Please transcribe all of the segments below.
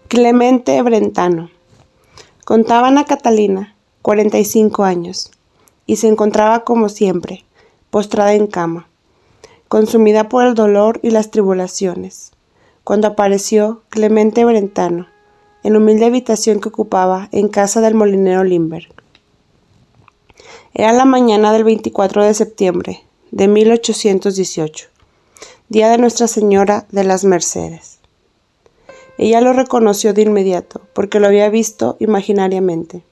Clemente Brentano. Contaba Ana Catalina, 45 años, y se encontraba como siempre, postrada en cama, consumida por el dolor y las tribulaciones, cuando apareció Clemente Brentano, en la humilde habitación que ocupaba en casa del molinero Limberg. Era la mañana del 24 de septiembre de 1818, día de Nuestra Señora de las Mercedes. Ella lo reconoció de inmediato, porque lo había visto imaginariamente.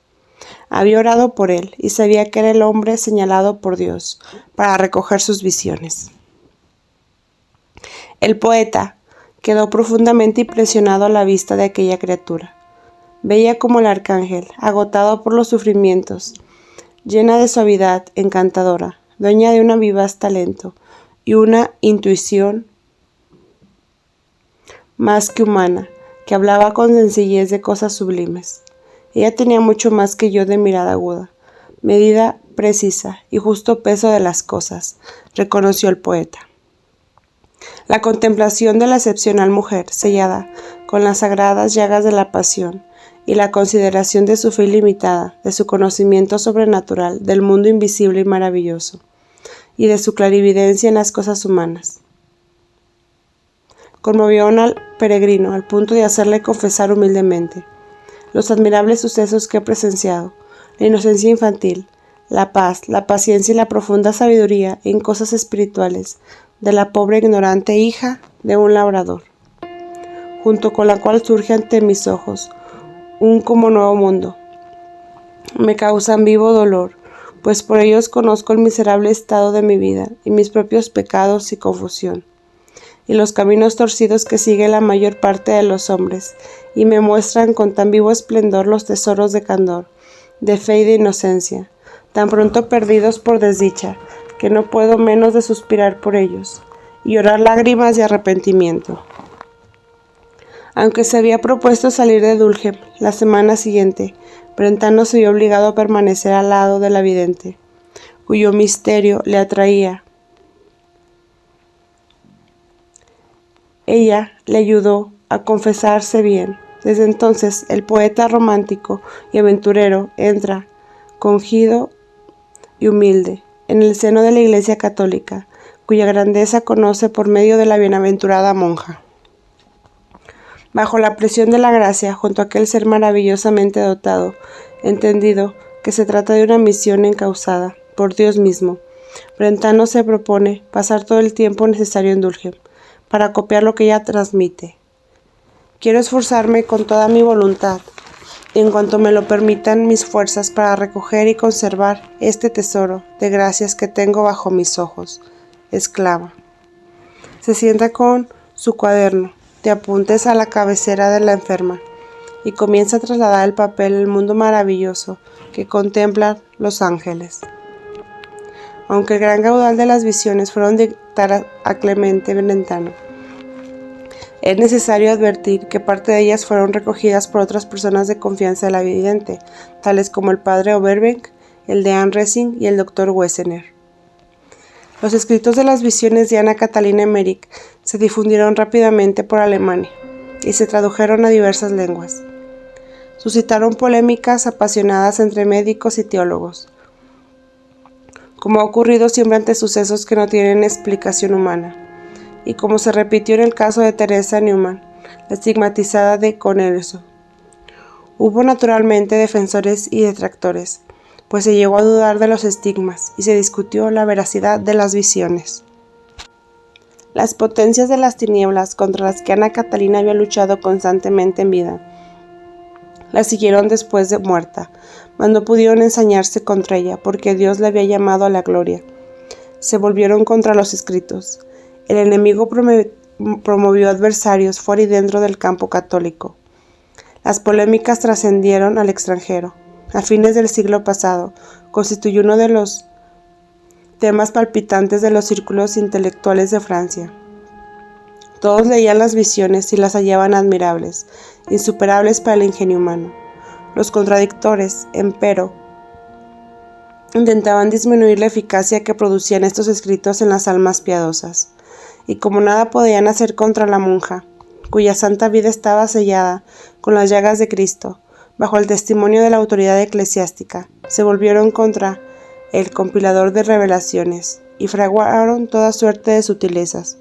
Había orado por él y sabía que era el hombre señalado por Dios para recoger sus visiones. El poeta quedó profundamente impresionado a la vista de aquella criatura. Bella como el arcángel, agotado por los sufrimientos, llena de suavidad encantadora, dueña de un vivaz talento y una intuición más que humana, que hablaba con sencillez de cosas sublimes. Ella tenía mucho más que yo de mirada aguda, medida precisa y justo peso de las cosas, reconoció el poeta. La contemplación de la excepcional mujer, sellada con las sagradas llagas de la pasión, y la consideración de su fe ilimitada, de su conocimiento sobrenatural, del mundo invisible y maravilloso, y de su clarividencia en las cosas humanas, conmovió al peregrino al punto de hacerle confesar humildemente los admirables sucesos que he presenciado, la inocencia infantil, la paz, la paciencia y la profunda sabiduría en cosas espirituales de la pobre ignorante hija de un labrador, junto con la cual surge ante mis ojos un como nuevo mundo. Me causan vivo dolor, pues por ellos conozco el miserable estado de mi vida y mis propios pecados y confusión, y los caminos torcidos que sigue la mayor parte de los hombres, y me muestran con tan vivo esplendor los tesoros de candor, de fe y de inocencia, tan pronto perdidos por desdicha, que no puedo menos de suspirar por ellos, y llorar lágrimas de arrepentimiento. Aunque se había propuesto salir de Dulce la semana siguiente, Brentano se vio obligado a permanecer al lado de la vidente, cuyo misterio le atraía. Ella le ayudó a confesarse bien. Desde entonces, el poeta romántico y aventurero entra, congido y humilde, en el seno de la Iglesia católica, cuya grandeza conoce por medio de la bienaventurada monja. Bajo la presión de la gracia, junto a aquel ser maravillosamente dotado, entendido que se trata de una misión encauzada por Dios mismo, Brentano se propone pasar todo el tiempo necesario en Dulce, para copiar lo que ella transmite. Quiero esforzarme con toda mi voluntad, en cuanto me lo permitan mis fuerzas, para recoger y conservar este tesoro de gracias que tengo bajo mis ojos, exclama. Se sienta con su cuaderno de apuntes a la cabecera de la enferma y comienza a trasladar el papel al mundo maravilloso que contemplan los ángeles. Aunque el gran caudal de las visiones fueron dictadas a Clemente Brentano, es necesario advertir que parte de ellas fueron recogidas por otras personas de confianza de la vidente, tales como el padre Overbeck, el de Anne Ressing y el doctor Wessener. Los escritos de las visiones de Ana Catalina Emmerich se difundieron rápidamente por Alemania y se tradujeron a diversas lenguas. Suscitaron polémicas apasionadas entre médicos y teólogos, como ha ocurrido siempre ante sucesos que no tienen explicación humana, y como se repitió en el caso de Teresa Neumann, la estigmatizada de Cornelio. Hubo naturalmente defensores y detractores, pues se llegó a dudar de los estigmas y se discutió la veracidad de las visiones. Las potencias de las tinieblas contra las que Ana Catalina había luchado constantemente en vida, la siguieron después de muerta, mas no pudieron ensañarse contra ella, porque Dios la había llamado a la gloria. Se volvieron contra los escritos. El enemigo promovió adversarios fuera y dentro del campo católico. Las polémicas trascendieron al extranjero. A fines del siglo pasado, constituyó uno de los temas palpitantes de los círculos intelectuales de Francia. Todos leían las visiones y las hallaban admirables, insuperables para el ingenio humano. Los contradictores, empero, intentaban disminuir la eficacia que producían estos escritos en las almas piadosas, y como nada podían hacer contra la monja, cuya santa vida estaba sellada con las llagas de Cristo, bajo el testimonio de la autoridad eclesiástica, se volvieron contra el compilador de revelaciones y fraguaron toda suerte de sutilezas.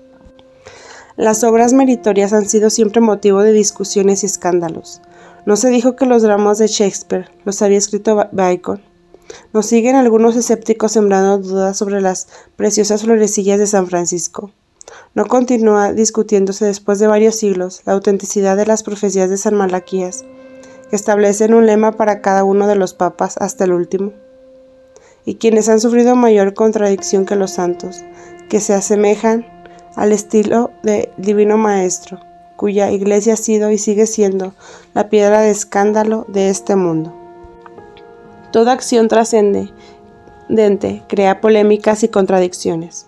Las obras meritorias han sido siempre motivo de discusiones y escándalos. No se dijo que los dramas de Shakespeare los había escrito Bacon. Nos siguen algunos escépticos sembrando dudas sobre las preciosas florecillas de San Francisco. No continúa discutiéndose después de varios siglos la autenticidad de las profecías de San Malaquías, que establecen un lema para cada uno de los papas hasta el último, y quienes han sufrido mayor contradicción que los santos, que se asemejan al estilo de Divino Maestro, cuya iglesia ha sido y sigue siendo la piedra de escándalo de este mundo. Toda acción trascendente crea polémicas y contradicciones.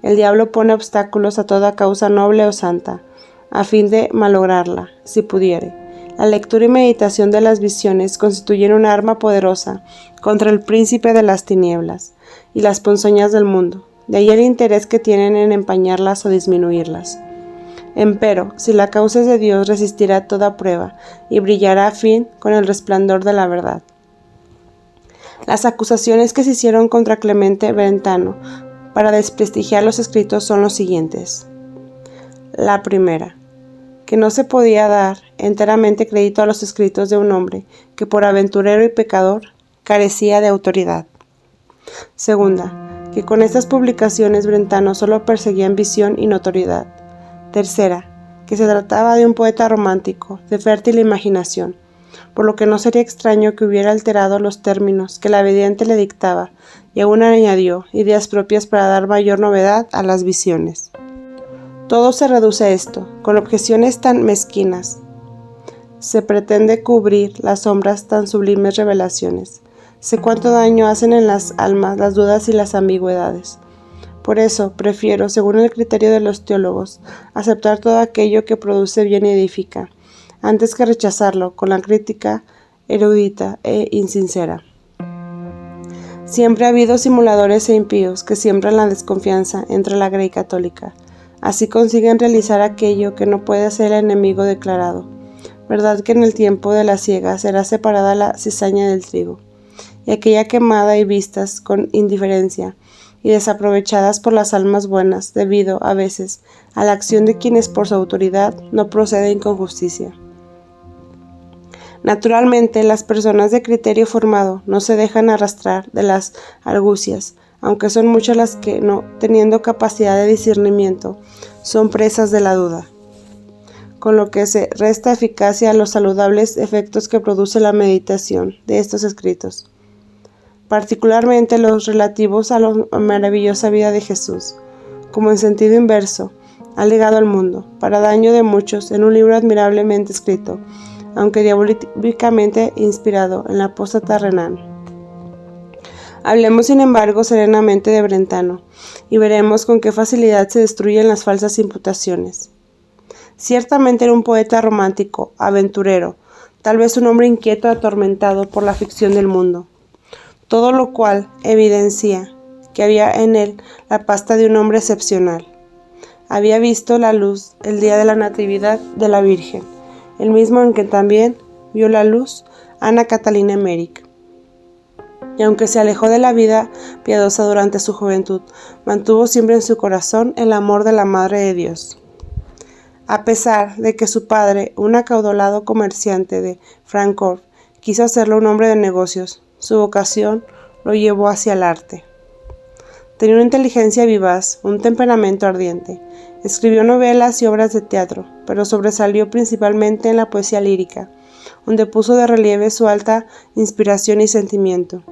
El diablo pone obstáculos a toda causa noble o santa, a fin de malograrla, si pudiere. La lectura y meditación de las visiones constituyen un arma poderosa contra el príncipe de las tinieblas y las ponzoñas del mundo. De ahí el interés que tienen en empañarlas o disminuirlas. Empero, si la causa es de Dios, resistirá toda prueba y brillará a fin con el resplandor de la verdad. Las acusaciones que se hicieron contra Clemente Brentano para desprestigiar los escritos son los siguientes. La primera, que no se podía dar enteramente crédito a los escritos de un hombre que por aventurero y pecador carecía de autoridad. Segunda, que con estas publicaciones Brentano solo perseguía ambición y notoriedad. Tercera, que se trataba de un poeta romántico, de fértil imaginación, por lo que no sería extraño que hubiera alterado los términos que la vidente le dictaba, y aún añadió ideas propias para dar mayor novedad a las visiones. Todo se reduce a esto, con objeciones tan mezquinas. Se pretende cubrir las sombras tan sublimes revelaciones. Sé cuánto daño hacen en las almas las dudas y las ambigüedades. Por eso, prefiero, según el criterio de los teólogos, aceptar todo aquello que produce bien y edifica, antes que rechazarlo con la crítica erudita e insincera. Siempre ha habido simuladores e impíos que siembran la desconfianza entre la Grey católica. Así consiguen realizar aquello que no puede hacer el enemigo declarado. Verdad que en el tiempo de la siega será separada la cizaña del trigo, y aquella quemada y vistas con indiferencia y desaprovechadas por las almas buenas, debido, a veces, a la acción de quienes por su autoridad no proceden con justicia. Naturalmente, las personas de criterio formado no se dejan arrastrar de las argucias, aunque son muchas las que, no teniendo capacidad de discernimiento, son presas de la duda, con lo que se resta eficacia a los saludables efectos que produce la meditación de estos escritos, particularmente los relativos a la maravillosa vida de Jesús, como en sentido inverso, ha legado al mundo, para daño de muchos, en un libro admirablemente escrito, aunque diabólicamente inspirado en la apóstata Renan. Hablemos, sin embargo, serenamente de Brentano, y veremos con qué facilidad se destruyen las falsas imputaciones. Ciertamente era un poeta romántico, aventurero, tal vez un hombre inquieto atormentado por la ficción del mundo, todo lo cual evidencia que había en él la pasta de un hombre excepcional. Había visto la luz el día de la Natividad de la Virgen, el mismo en que también vio la luz Ana Catalina Emmerich. Y aunque se alejó de la vida piadosa durante su juventud, mantuvo siempre en su corazón el amor de la Madre de Dios. A pesar de que su padre, un acaudalado comerciante de Fráncfort, quiso hacerlo un hombre de negocios, su vocación lo llevó hacia el arte. Tenía una inteligencia vivaz, un temperamento ardiente. Escribió novelas y obras de teatro, pero sobresalió principalmente en la poesía lírica, donde puso de relieve su alta inspiración y sentimiento.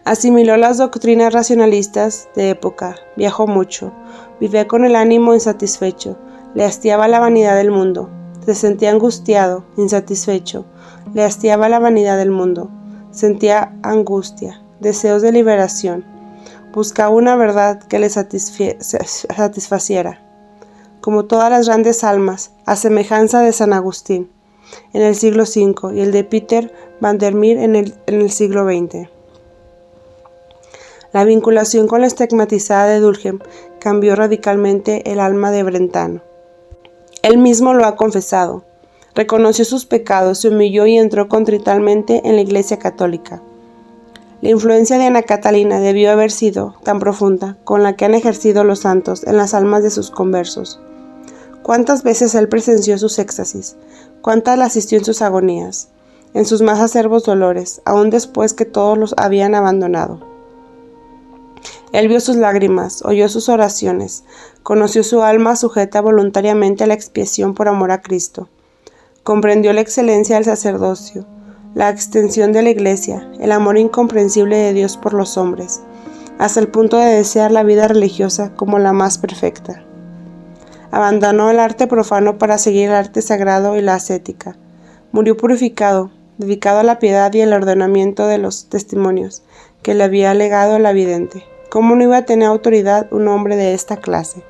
Asimiló las doctrinas racionalistas de época, viajó mucho, vivía con el ánimo insatisfecho, le hastiaba la vanidad del mundo, se sentía angustiado, insatisfecho, le hastiaba la vanidad del mundo, sentía angustia, deseos de liberación, buscaba una verdad que le satisfaciera. Como todas las grandes almas, a semejanza de San Agustín, en el siglo V, y el de Peter van der Meer en el siglo XX. La vinculación con la estigmatizada de Durkheim cambió radicalmente el alma de Brentano. Él mismo lo ha confesado. Reconoció sus pecados, se humilló y entró contritalmente en la Iglesia católica. La influencia de Ana Catalina debió haber sido tan profunda con la que han ejercido los santos en las almas de sus conversos. ¿Cuántas veces él presenció sus éxtasis? ¿Cuántas la asistió en sus agonías? En sus más acerbos dolores, aún después que todos los habían abandonado. Él vio sus lágrimas, oyó sus oraciones, conoció su alma sujeta voluntariamente a la expiación por amor a Cristo. Comprendió la excelencia del sacerdocio, la extensión de la Iglesia, el amor incomprensible de Dios por los hombres, hasta el punto de desear la vida religiosa como la más perfecta. Abandonó el arte profano para seguir el arte sagrado y la ascética. Murió purificado, dedicado a la piedad y el ordenamiento de los testimonios que le había legado la vidente. ¿Cómo no iba a tener autoridad un hombre de esta clase?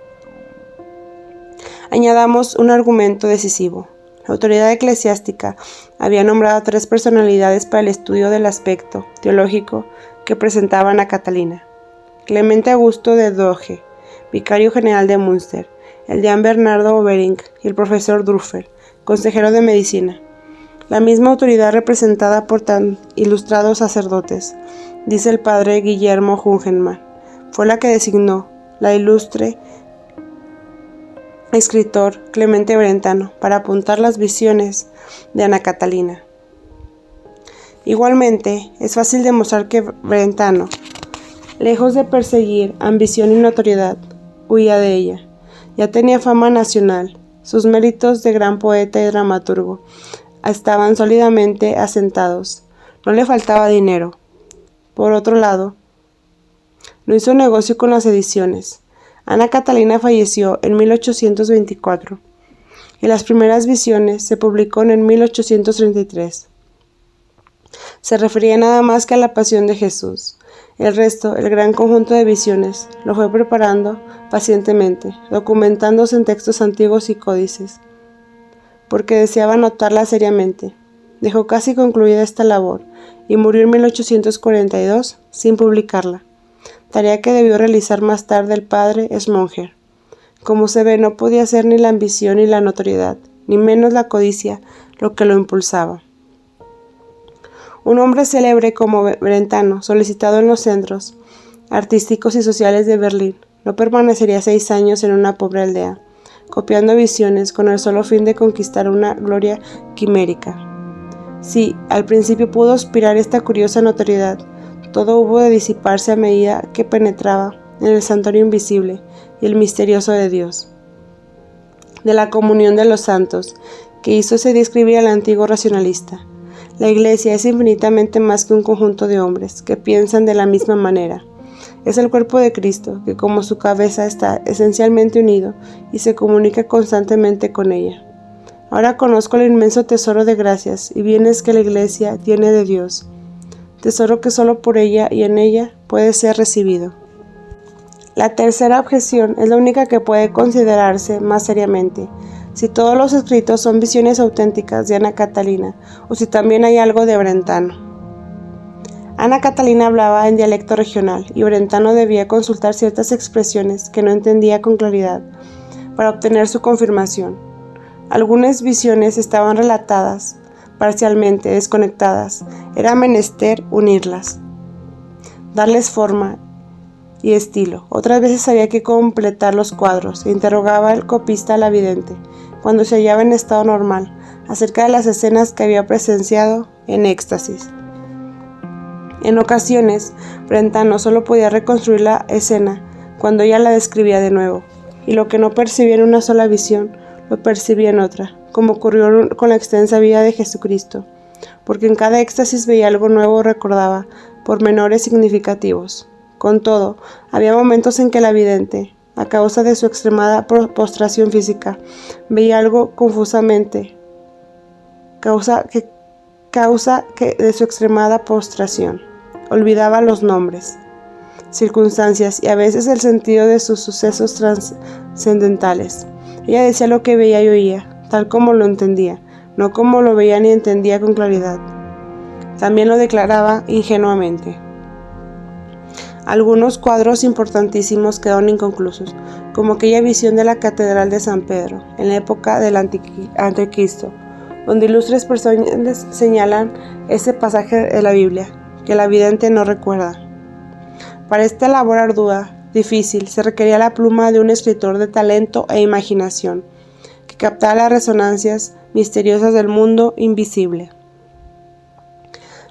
Añadamos un argumento decisivo. La autoridad eclesiástica había nombrado a 3 personalidades para el estudio del aspecto teológico que presentaban a Catalina: Clemente Augusto de Doge, vicario general de Münster, el deán Bernardo Obering y el profesor Drufel, consejero de medicina. La misma autoridad representada por tan ilustrados sacerdotes, dice el padre Guillermo Jungenmann, fue la que designó la ilustre escritor Clemente Brentano para apuntar las visiones de Ana Catalina. Igualmente, es fácil demostrar que Brentano, lejos de perseguir ambición y notoriedad, huía de ella. Ya tenía fama nacional, sus méritos de gran poeta y dramaturgo estaban sólidamente asentados, no le faltaba dinero. Por otro lado, no hizo negocio con las ediciones. Ana Catalina falleció en 1824 y las primeras visiones se publicó en 1833. Se refería nada más que a la pasión de Jesús. El resto, el gran conjunto de visiones, lo fue preparando pacientemente, documentándose en textos antiguos y códices, porque deseaba anotarla seriamente. Dejó casi concluida esta labor y murió en 1842 sin publicarla, tarea que debió realizar más tarde el padre Smonger. Como se ve, no podía ser ni la ambición ni la notoriedad, ni menos la codicia, lo que lo impulsaba. Un hombre célebre como Brentano, solicitado en los centros artísticos y sociales de Berlín, no permanecería 6 años en una pobre aldea, copiando visiones con el solo fin de conquistar una gloria quimérica. Sí, al principio pudo aspirar esta curiosa notoriedad, todo hubo de disiparse a medida que penetraba en el santuario invisible y el misterioso de Dios, de la comunión de los santos, que hizo ese día escribir al antiguo racionalista. La Iglesia es infinitamente más que un conjunto de hombres que piensan de la misma manera. Es el cuerpo de Cristo, que como su cabeza está esencialmente unido y se comunica constantemente con ella. Ahora conozco el inmenso tesoro de gracias y bienes que la Iglesia tiene de Dios, tesoro que solo por ella y en ella puede ser recibido. La tercera objeción es la única que puede considerarse más seriamente: si todos los escritos son visiones auténticas de Ana Catalina, o si también hay algo de Brentano. Ana Catalina hablaba en dialecto regional, y Brentano debía consultar ciertas expresiones que no entendía con claridad, para obtener su confirmación. Algunas visiones estaban relatadas, parcialmente desconectadas, era menester unirlas, darles forma y estilo. Otras veces había que completar los cuadros, e interrogaba el copista a la vidente, cuando se hallaba en estado normal, acerca de las escenas que había presenciado en éxtasis. En ocasiones, Brentano solo podía reconstruir la escena cuando ella la describía de nuevo, y lo que no percibía en una sola visión, lo percibía en otra, como ocurrió con la extensa vida de Jesucristo, porque en cada éxtasis veía algo nuevo o recordaba pormenores significativos. Con todo, había momentos en que la vidente, a causa de su extremada postración física, veía algo confusamente, de su extremada postración. Olvidaba los nombres, circunstancias y a veces el sentido de sus sucesos trascendentales. Ella decía lo que veía y oía, tal como lo entendía, no como lo veía ni entendía con claridad. También lo declaraba ingenuamente. Algunos cuadros importantísimos quedaron inconclusos, como aquella visión de la Catedral de San Pedro, en la época del Anticristo, donde ilustres personas señalan ese pasaje de la Biblia, que la vidente no recuerda. Para esta labor ardua, difícil, se requería la pluma de un escritor de talento e imaginación, que captara las resonancias misteriosas del mundo invisible.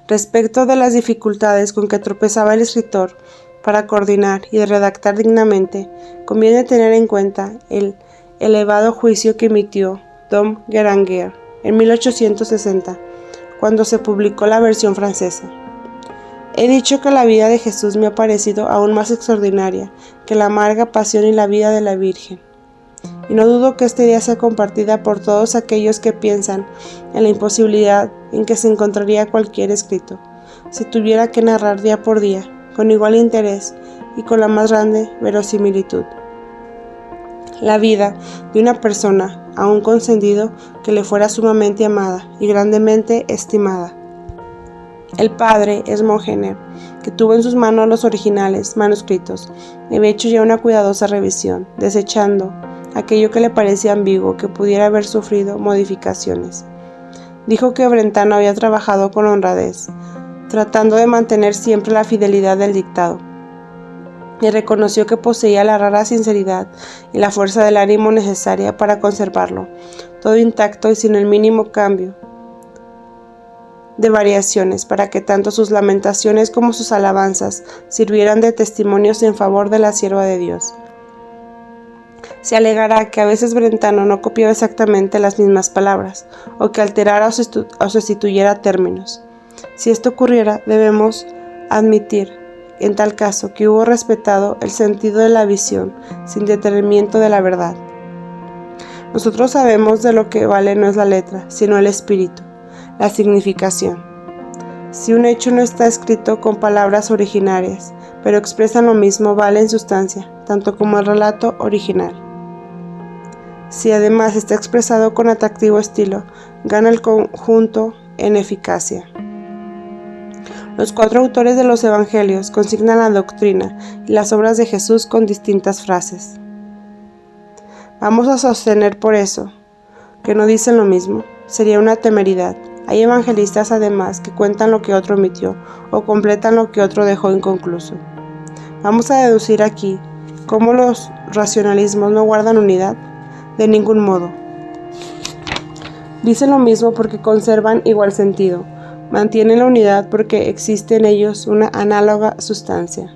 Respecto de las dificultades con que tropezaba el escritor para coordinar y redactar dignamente, conviene tener en cuenta el elevado juicio que emitió Dom Guéranger en 1860, cuando se publicó la versión francesa. He dicho que la vida de Jesús me ha parecido aún más extraordinaria que la amarga pasión y la vida de la Virgen. Y no dudo que esta idea sea compartida por todos aquellos que piensan en la imposibilidad en que se encontraría cualquier escrito, si tuviera que narrar día por día, con igual interés y con la más grande verosimilitud, la vida de una persona, aun concedido que le fuera sumamente amada y grandemente estimada. El padre Esmógenes, que tuvo en sus manos los originales manuscritos, había hecho ya una cuidadosa revisión, desechando aquello que le parecía ambiguo que pudiera haber sufrido modificaciones. Dijo que Brentano había trabajado con honradez, tratando de mantener siempre la fidelidad del dictado, y reconoció que poseía la rara sinceridad y la fuerza del ánimo necesaria para conservarlo, todo intacto y sin el mínimo cambio de variaciones, para que tanto sus lamentaciones como sus alabanzas sirvieran de testimonios en favor de la sierva de Dios. Se alegará que a veces Brentano no copiaba exactamente las mismas palabras, o que alterara o sustituyera términos. Si esto ocurriera, debemos admitir, en tal caso, que hubo respetado el sentido de la visión, sin detenimiento de la verdad. Nosotros sabemos de lo que vale no es la letra, sino el espíritu, la significación. Si un hecho no está escrito con palabras originarias, pero expresan lo mismo, vale en sustancia, tanto como el relato original. Si además está expresado con atractivo estilo, gana el conjunto en eficacia. Los 4 autores de los Evangelios consignan la doctrina y las obras de Jesús con distintas frases. Vamos a sostener por eso que no dicen lo mismo. Sería una temeridad. Hay evangelistas además que cuentan lo que otro omitió o completan lo que otro dejó inconcluso. Vamos a deducir aquí cómo los racionalismos no guardan unidad. De ningún modo. Dicen lo mismo porque conservan igual sentido. Mantienen la unidad porque existe en ellos una análoga sustancia.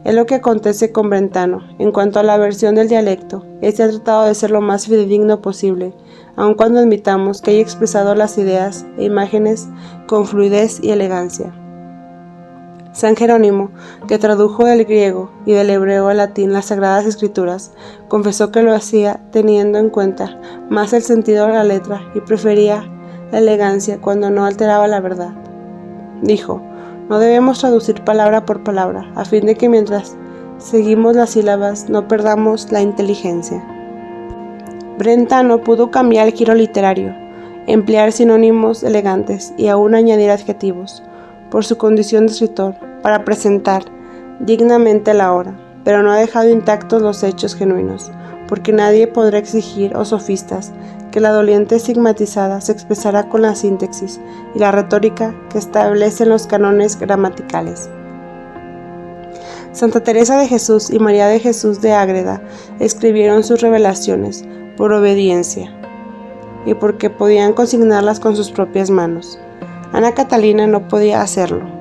Es lo que acontece con Brentano. En cuanto a la versión del dialecto, este ha tratado de ser lo más fidedigno posible, aun cuando admitamos que haya expresado las ideas e imágenes con fluidez y elegancia. San Jerónimo, que tradujo del griego y del hebreo al latín las Sagradas Escrituras, confesó que lo hacía teniendo en cuenta más el sentido de la letra y prefería la elegancia cuando no alteraba la verdad. Dijo: no debemos traducir palabra por palabra, a fin de que mientras seguimos las sílabas no perdamos la inteligencia. Brentano pudo cambiar el giro literario, emplear sinónimos elegantes y aún añadir adjetivos, por su condición de escritor, para presentar dignamente la obra, pero no ha dejado intactos los hechos genuinos, porque nadie podrá exigir, oh sofistas, que la doliente estigmatizada se expresará con la síntesis y la retórica que establecen los cánones gramaticales. Santa Teresa de Jesús y María de Jesús de Ágreda escribieron sus revelaciones por obediencia y porque podían consignarlas con sus propias manos. Ana Catalina no podía hacerlo.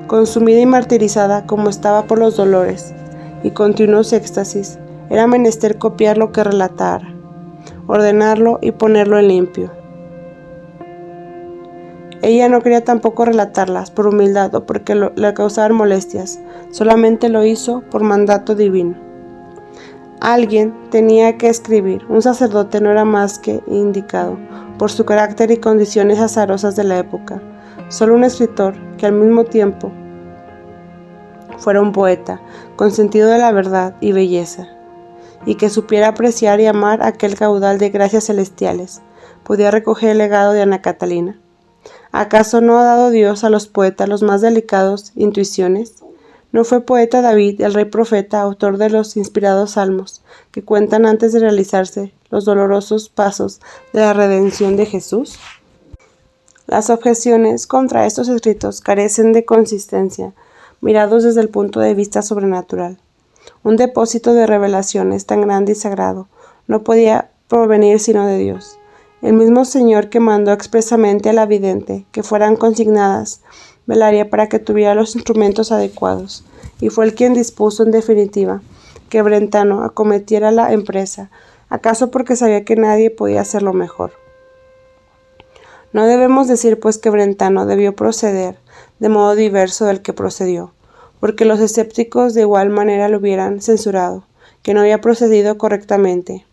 Consumida y martirizada como estaba por los dolores y continuos éxtasis, era menester copiar lo que relatara, ordenarlo y ponerlo en limpio. Ella no quería tampoco relatarlas por humildad o porque le causaban molestias, solamente lo hizo por mandato divino. Alguien tenía que escribir, un sacerdote no era más que indicado, por su carácter y condiciones azarosas de la época. Solo un escritor que al mismo tiempo fuera un poeta, con sentido de la verdad y belleza, y que supiera apreciar y amar aquel caudal de gracias celestiales, podía recoger el legado de Ana Catalina. ¿Acaso no ha dado Dios a los poetas los más delicados intuiciones? ¿No fue poeta David, el rey profeta, autor de los inspirados salmos, que cuentan antes de realizarse los dolorosos pasos de la redención de Jesús? Las objeciones contra estos escritos carecen de consistencia, mirados desde el punto de vista sobrenatural. Un depósito de revelaciones tan grande y sagrado no podía provenir sino de Dios. El mismo Señor que mandó expresamente a la vidente que fueran consignadas velaría para que tuviera los instrumentos adecuados, y fue el quien dispuso en definitiva que Brentano acometiera la empresa, acaso porque sabía que nadie podía hacerlo mejor. No debemos decir pues que Brentano debió proceder de modo diverso del que procedió, porque los escépticos de igual manera lo hubieran censurado, que no había procedido correctamente.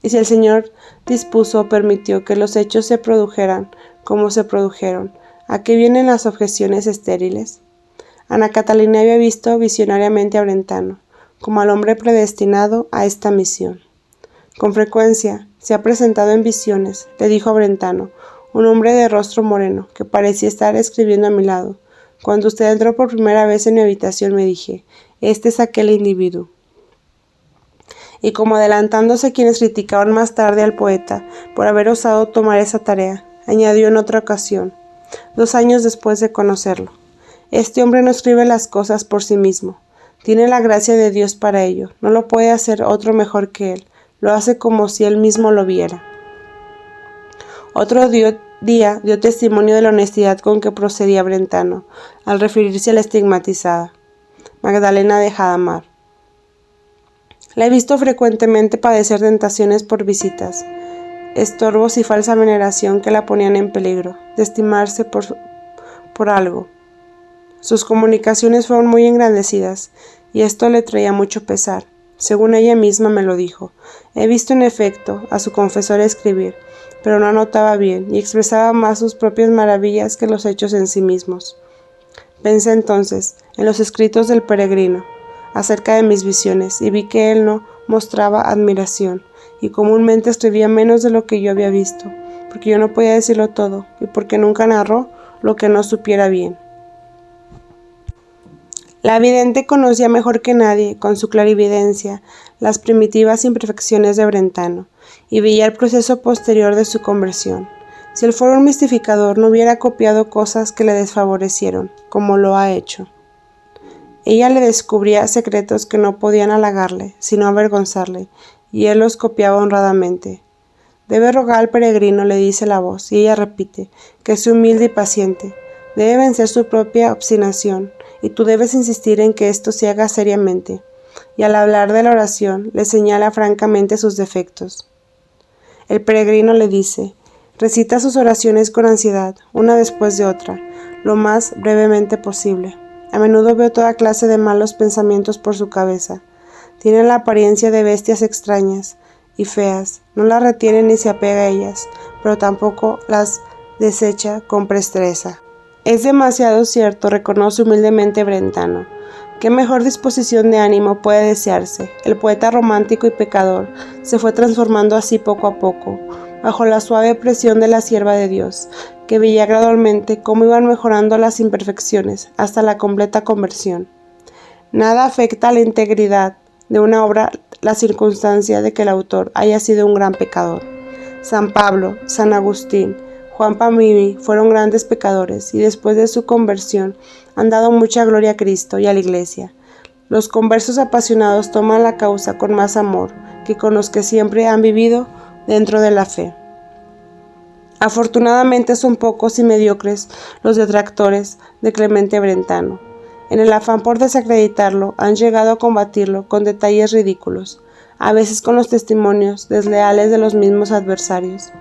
Y si el Señor dispuso o permitió que los hechos se produjeran como se produjeron, ¿a qué vienen las objeciones estériles? Ana Catalina había visto visionariamente a Brentano, como al hombre predestinado a esta misión. Con frecuencia se ha presentado en visiones, le dijo a Brentano, un hombre de rostro moreno, que parecía estar escribiendo a mi lado. Cuando usted entró por primera vez en mi habitación me dije, este es aquel individuo. Y como adelantándose quienes criticaban más tarde al poeta por haber osado tomar esa tarea, añadió en otra ocasión, 2 años después de conocerlo, este hombre no escribe las cosas por sí mismo, tiene la gracia de Dios para ello, no lo puede hacer otro mejor que él, lo hace como si él mismo lo viera. Otro día dio testimonio de la honestidad con que procedía Brentano al referirse a la estigmatizada, Magdalena de Hadamar. La he visto frecuentemente padecer tentaciones por visitas, estorbos y falsa veneración que la ponían en peligro de estimarse por algo. Sus comunicaciones fueron muy engrandecidas y esto le traía mucho pesar. Según ella misma me lo dijo, he visto en efecto a su confesor escribir, pero no anotaba bien y expresaba más sus propias maravillas que los hechos en sí mismos. Pensé entonces en los escritos del peregrino acerca de mis visiones y vi que él no mostraba admiración y comúnmente escribía menos de lo que yo había visto, porque yo no podía decirlo todo y porque nunca narró lo que no supiera bien. La vidente conocía mejor que nadie, con su clarividencia, las primitivas imperfecciones de Brentano, y veía el proceso posterior de su conversión. Si él fuera un mistificador, no hubiera copiado cosas que le desfavorecieron, como lo ha hecho. Ella le descubría secretos que no podían halagarle, sino avergonzarle, y él los copiaba honradamente. Debe rogar al peregrino, le dice la voz, y ella repite, que es humilde y paciente. Debe vencer su propia obstinación, y tú debes insistir en que esto se haga seriamente. Y al hablar de la oración, le señala francamente sus defectos. El peregrino le dice, recita sus oraciones con ansiedad, una después de otra, lo más brevemente posible. A menudo veo toda clase de malos pensamientos por su cabeza. Tienen la apariencia de bestias extrañas y feas, no las retiene ni se apega a ellas, pero tampoco las desecha con presteza. Es demasiado cierto, reconoce humildemente Brentano. ¿Qué mejor disposición de ánimo puede desearse? El poeta romántico y pecador se fue transformando así poco a poco, bajo la suave presión de la sierva de Dios, que veía gradualmente cómo iban mejorando las imperfecciones hasta la completa conversión. Nada afecta a la integridad de una obra la circunstancia de que el autor haya sido un gran pecador. San Pablo, San Agustín, Juan Pamini fueron grandes pecadores y después de su conversión han dado mucha gloria a Cristo y a la Iglesia. Los conversos apasionados toman la causa con más amor que con los que siempre han vivido dentro de la fe. Afortunadamente son pocos y mediocres los detractores de Clemente Brentano. En el afán por desacreditarlo, han llegado a combatirlo con detalles ridículos, a veces con los testimonios desleales de los mismos adversarios.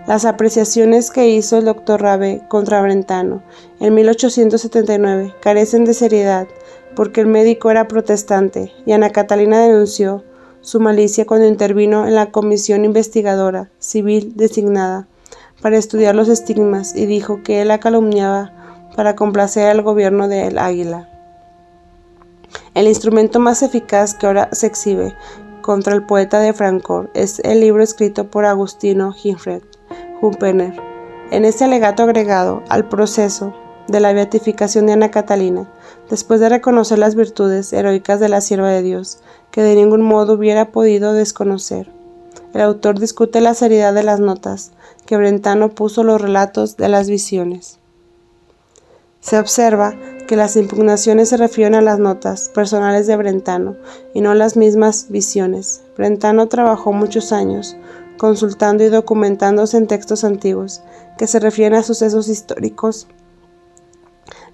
Las apreciaciones que hizo el Dr. Rabé contra Brentano en 1879 carecen de seriedad porque el médico era protestante y Ana Catalina denunció su malicia cuando intervino en la comisión investigadora civil designada para estudiar los estigmas y dijo que él la calumniaba para complacer al gobierno de El Águila. El instrumento más eficaz que ahora se exhibe contra el poeta de Francfort es el libro escrito por Agustino Humpener. En este alegato agregado al proceso de la beatificación de Ana Catalina, después de reconocer las virtudes heroicas de la sierva de Dios, que de ningún modo hubiera podido desconocer. El autor discute la seriedad de las notas que Brentano puso los relatos de las visiones. Se observa que las impugnaciones se refieren a las notas personales de Brentano y no a las mismas visiones. Brentano trabajó muchos años consultando y documentándose en textos antiguos que se refieren a sucesos históricos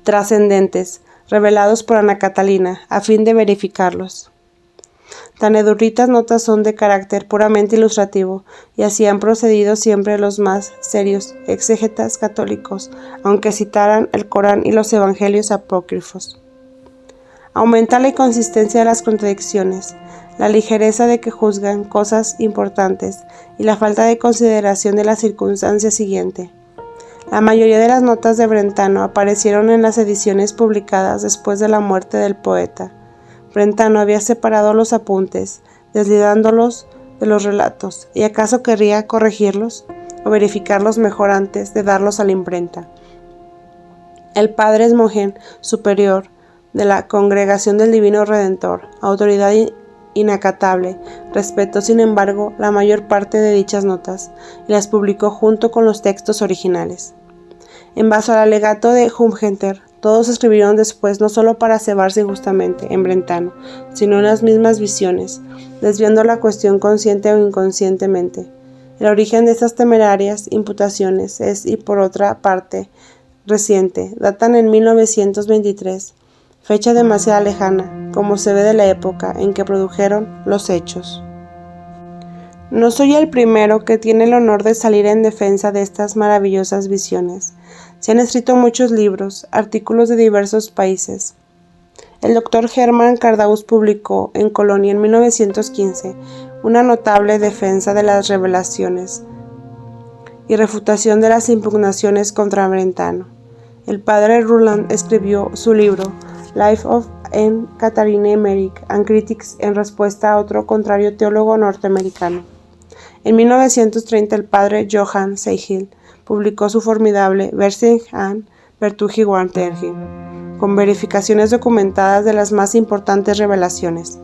trascendentes revelados por Ana Catalina a fin de verificarlos. Tan eruditas notas son de carácter puramente ilustrativo, y así han procedido siempre los más serios exégetas católicos, aunque citaran el Corán y los evangelios apócrifos. Aumenta la inconsistencia de las contradicciones, la ligereza de que juzgan cosas importantes y la falta de consideración de la circunstancia siguiente. La mayoría de las notas de Brentano aparecieron en las ediciones publicadas después de la muerte del poeta. Brentano había separado los apuntes, deslindándolos de los relatos, y acaso querría corregirlos o verificarlos mejor antes de darlos a la imprenta. El padre Esmojén, superior de la Congregación del Divino Redentor, autoridad inacatable, respetó sin embargo la mayor parte de dichas notas y las publicó junto con los textos originales. En base al alegato de Humgenter, todos escribieron después no solo para cebarse injustamente en Brentano, sino en las mismas visiones, desviando la cuestión consciente o inconscientemente. El origen de estas temerarias imputaciones es, y por otra parte, reciente, datan en 1923, fecha demasiado lejana, como se ve de la época en que produjeron los hechos. No soy el primero que tiene el honor de salir en defensa de estas maravillosas visiones. Se han escrito muchos libros, artículos de diversos países. El doctor Hermann Cardaus publicó en Colonia en 1915 una notable defensa de las revelaciones y refutación de las impugnaciones contra Brentano. El padre Ruland escribió su libro Life of Anne Catherine Emmerich and Critics en respuesta a otro contrario teólogo norteamericano. En 1930 el padre Johann Seichel publicó su formidable Versing an Vertugi Wartergen, con verificaciones documentadas de las más importantes revelaciones.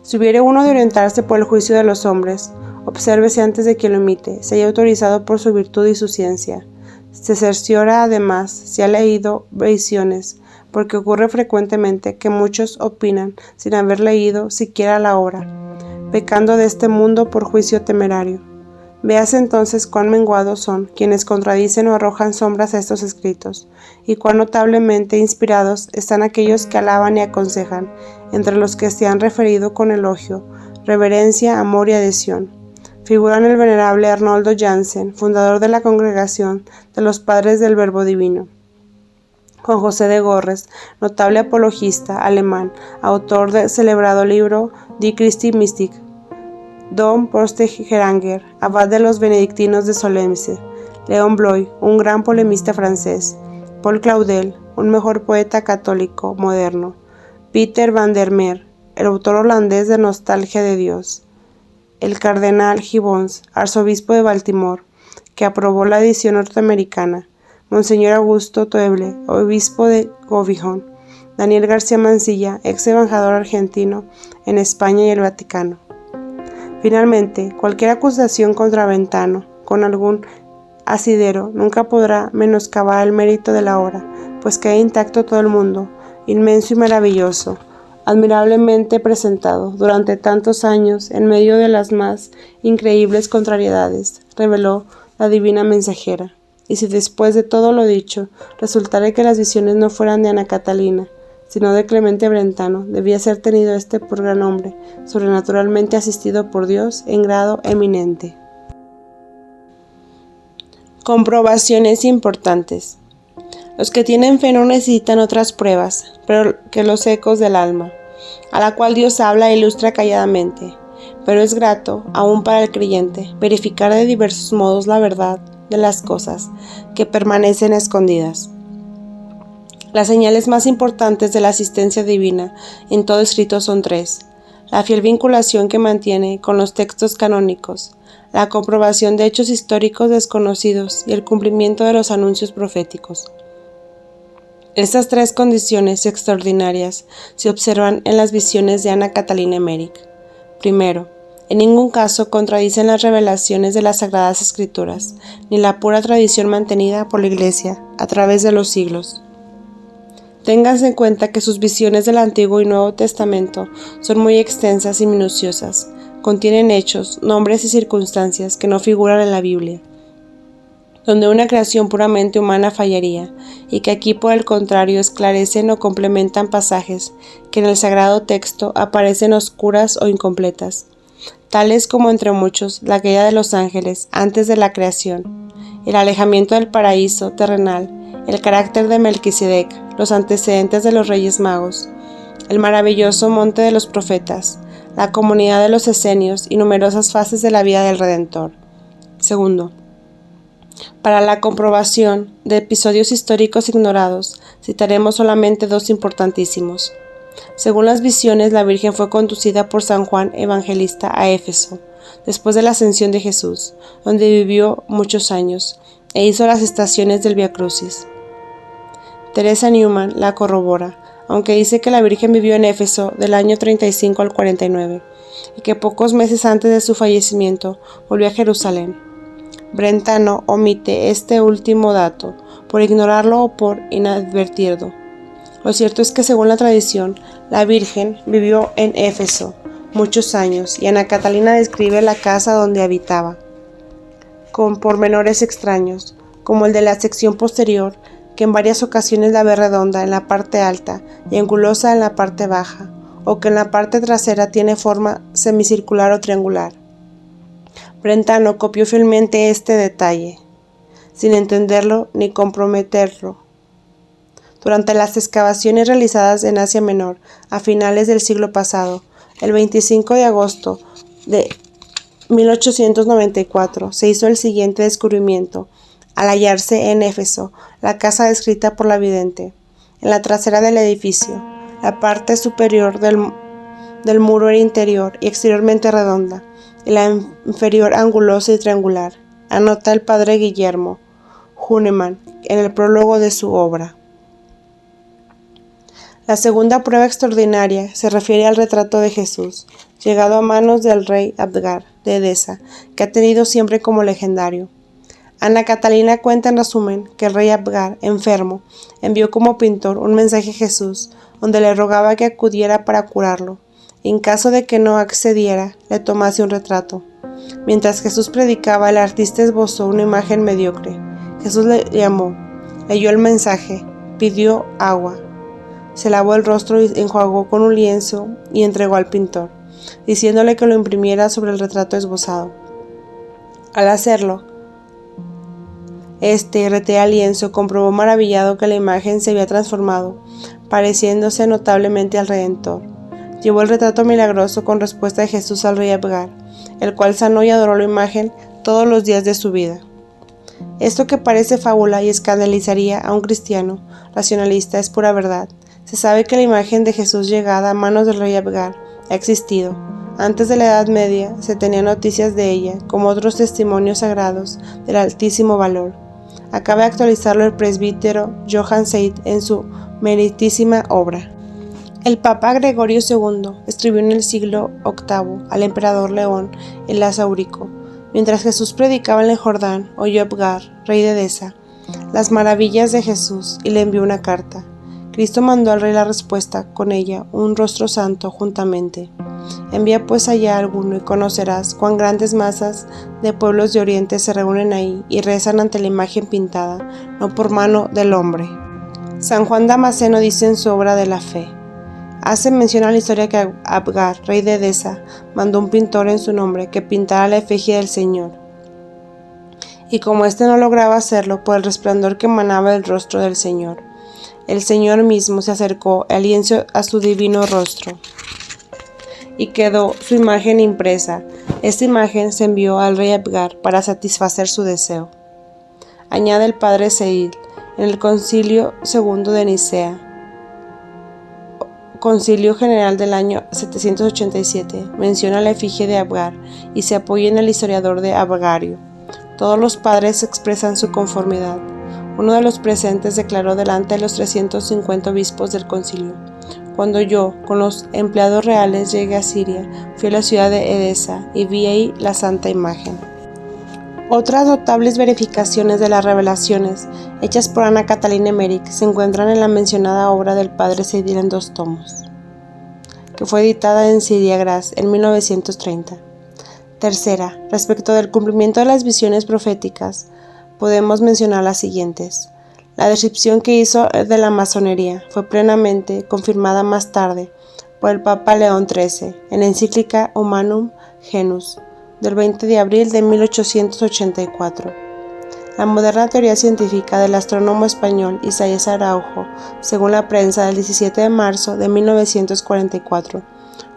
Si hubiere uno de orientarse por el juicio de los hombres, obsérvese antes de que lo imite, se haya autorizado por su virtud y su ciencia. Se cerciora además si ha leído visiones, porque ocurre frecuentemente que muchos opinan sin haber leído siquiera la obra, pecando de este mundo por juicio temerario. Véase entonces cuán menguados son quienes contradicen o arrojan sombras a estos escritos, y cuán notablemente inspirados están aquellos que alaban y aconsejan, entre los que se han referido con elogio, reverencia, amor y adhesión. Figuran el venerable Arnoldo Jansen, fundador de la Congregación de los Padres del Verbo Divino; Juan José de Gorres, notable apologista alemán, autor del celebrado libro Die Christi Mystik; Dom Poste Geranger, abad de los benedictinos de Solesmes; Leon Bloy, un gran polemista francés; Paul Claudel, un mejor poeta católico moderno; Peter van der Meer, el autor holandés de Nostalgia de Dios; el cardenal Gibbons, arzobispo de Baltimore, que aprobó la edición norteamericana; Monseñor Augusto Toeble, obispo de Govijón; Daniel García Mansilla, ex embajador argentino en España y el Vaticano. Finalmente, cualquier acusación contra Brentano, con algún asidero, nunca podrá menoscabar el mérito de la obra, pues queda intacto todo el mundo, inmenso y maravilloso, admirablemente presentado durante tantos años en medio de las más increíbles contrariedades, reveló la divina mensajera. Y si después de todo lo dicho, resultara que las visiones no fueran de Ana Catalina, sino de Clemente Brentano, debía ser tenido por gran hombre, sobrenaturalmente asistido por Dios en grado eminente. Comprobaciones importantes. Los que tienen fe no necesitan otras pruebas, pero que los ecos del alma, a la cual Dios habla e ilustra calladamente. Pero es grato, aún para el creyente, verificar de diversos modos la verdad de las cosas que permanecen escondidas. Las señales más importantes de la asistencia divina en todo escrito son tres: la fiel vinculación que mantiene con los textos canónicos, la comprobación de hechos históricos desconocidos y el cumplimiento de los anuncios proféticos. Estas tres condiciones extraordinarias se observan en las visiones de Ana Catalina Emmerich. Primero, en ningún caso contradicen las revelaciones de las Sagradas Escrituras, ni la pura tradición mantenida por la Iglesia a través de los siglos. Ténganse en cuenta que sus visiones del Antiguo y Nuevo Testamento son muy extensas y minuciosas, contienen hechos, nombres y circunstancias que no figuran en la Biblia, donde una creación puramente humana fallaría, y que aquí por el contrario esclarecen o complementan pasajes que en el sagrado texto aparecen oscuras o incompletas, tales como entre muchos la caída de los ángeles antes de la creación, el alejamiento del paraíso terrenal, el carácter de Melquisedec, los antecedentes de los Reyes Magos, el maravilloso monte de los profetas, la comunidad de los esenios y numerosas fases de la vida del Redentor. Segundo, para la comprobación de episodios históricos ignorados, citaremos solamente dos importantísimos. Según las visiones, la Virgen fue conducida por San Juan Evangelista a Éfeso, después de la ascensión de Jesús, donde vivió muchos años, e hizo las estaciones del Vía Crucis. Teresa Newman la corrobora, aunque dice que la Virgen vivió en Éfeso del año 35 al 49, y que pocos meses antes de su fallecimiento volvió a Jerusalén. Brentano omite este último dato, por ignorarlo o por inadvertirlo. Lo cierto es que según la tradición, la Virgen vivió en Éfeso muchos años y Ana Catalina describe la casa donde habitaba, con pormenores extraños, como el de la sección posterior, que en varias ocasiones la ve redonda en la parte alta y angulosa en la parte baja, o que en la parte trasera tiene forma semicircular o triangular. Brentano copió fielmente este detalle, sin entenderlo ni comprometerlo. Durante las excavaciones realizadas en Asia Menor a finales del siglo pasado, el 25 de agosto de 1894 se hizo el siguiente descubrimiento al hallarse en Éfeso la casa descrita por la vidente. En la trasera del edificio, la parte superior del muro era interior y exteriormente redonda, y la inferior angulosa y triangular, anota el padre Guillermo Hahnemann en el prólogo de su obra. La segunda prueba extraordinaria se refiere al retrato de Jesús, llegado a manos del rey Abgar de Edesa, que ha tenido siempre como legendario. Ana Catalina cuenta en resumen que el rey Abgar, enfermo, envió como pintor un mensaje a Jesús, donde le rogaba que acudiera para curarlo, y en caso de que no accediera, le tomase un retrato. Mientras Jesús predicaba, el artista esbozó una imagen mediocre. Jesús le llamó, leyó el mensaje, pidió agua, se lavó el rostro y enjuagó con un lienzo y entregó al pintor, diciéndole que lo imprimiera sobre el retrato esbozado. Al hacerlo, retea el lienzo, comprobó maravillado que la imagen se había transformado, pareciéndose notablemente al Redentor. Llevó el retrato milagroso con respuesta de Jesús al rey Abgar, el cual sanó y adoró la imagen todos los días de su vida. Esto que parece fábula y escandalizaría a un cristiano racionalista es pura verdad. Se sabe que la imagen de Jesús llegada a manos del rey Abgar ha existido. Antes de la Edad Media se tenían noticias de ella, como otros testimonios sagrados del altísimo valor. Acaba de actualizarlo el presbítero Johann Seyd en su meritísima obra. El Papa Gregorio II escribió en el siglo VIII al emperador León el Asáurico. Mientras Jesús predicaba en el Jordán, oyó Abgar, rey de Edesa, las maravillas de Jesús y le envió una carta. Cristo mandó al rey la respuesta, con ella un rostro santo juntamente. Envía pues allá alguno y conocerás cuán grandes masas de pueblos de Oriente se reúnen ahí y rezan ante la imagen pintada, no por mano del hombre. San Juan Damasceno dice en su obra de la fe, hace mención a la historia que Abgar, rey de Edesa, mandó un pintor en su nombre que pintara la efigie del Señor. Y como éste no lograba hacerlo por el resplandor que emanaba del rostro del Señor, el Señor mismo se acercó el lienzo a su divino rostro y quedó su imagen impresa. Esta imagen se envió al rey Abgar para satisfacer su deseo. Añade el padre Seid, en el Concilio II de Nicea, Concilio General del año 787 menciona la efigie de Abgar y se apoya en el historiador de Abgario. Todos los padres expresan su conformidad. Uno de los presentes declaró delante de los 350 obispos del concilio: cuando yo, con los empleados reales, llegué a Siria, fui a la ciudad de Edesa y vi ahí la santa imagen. Otras notables verificaciones de las revelaciones hechas por Ana Catalina Emmerich se encuentran en la mencionada obra del padre Seidir en 2 tomos, que fue editada en Siria Graz en 1930. Tercera, respecto del cumplimiento de las visiones proféticas, podemos mencionar las siguientes. La descripción que hizo de la masonería fue plenamente confirmada más tarde por el Papa León XIII en la encíclica Humanum Genus del 20 de abril de 1884. La moderna teoría científica del astrónomo español Isaías Araujo, según la prensa del 17 de marzo de 1944,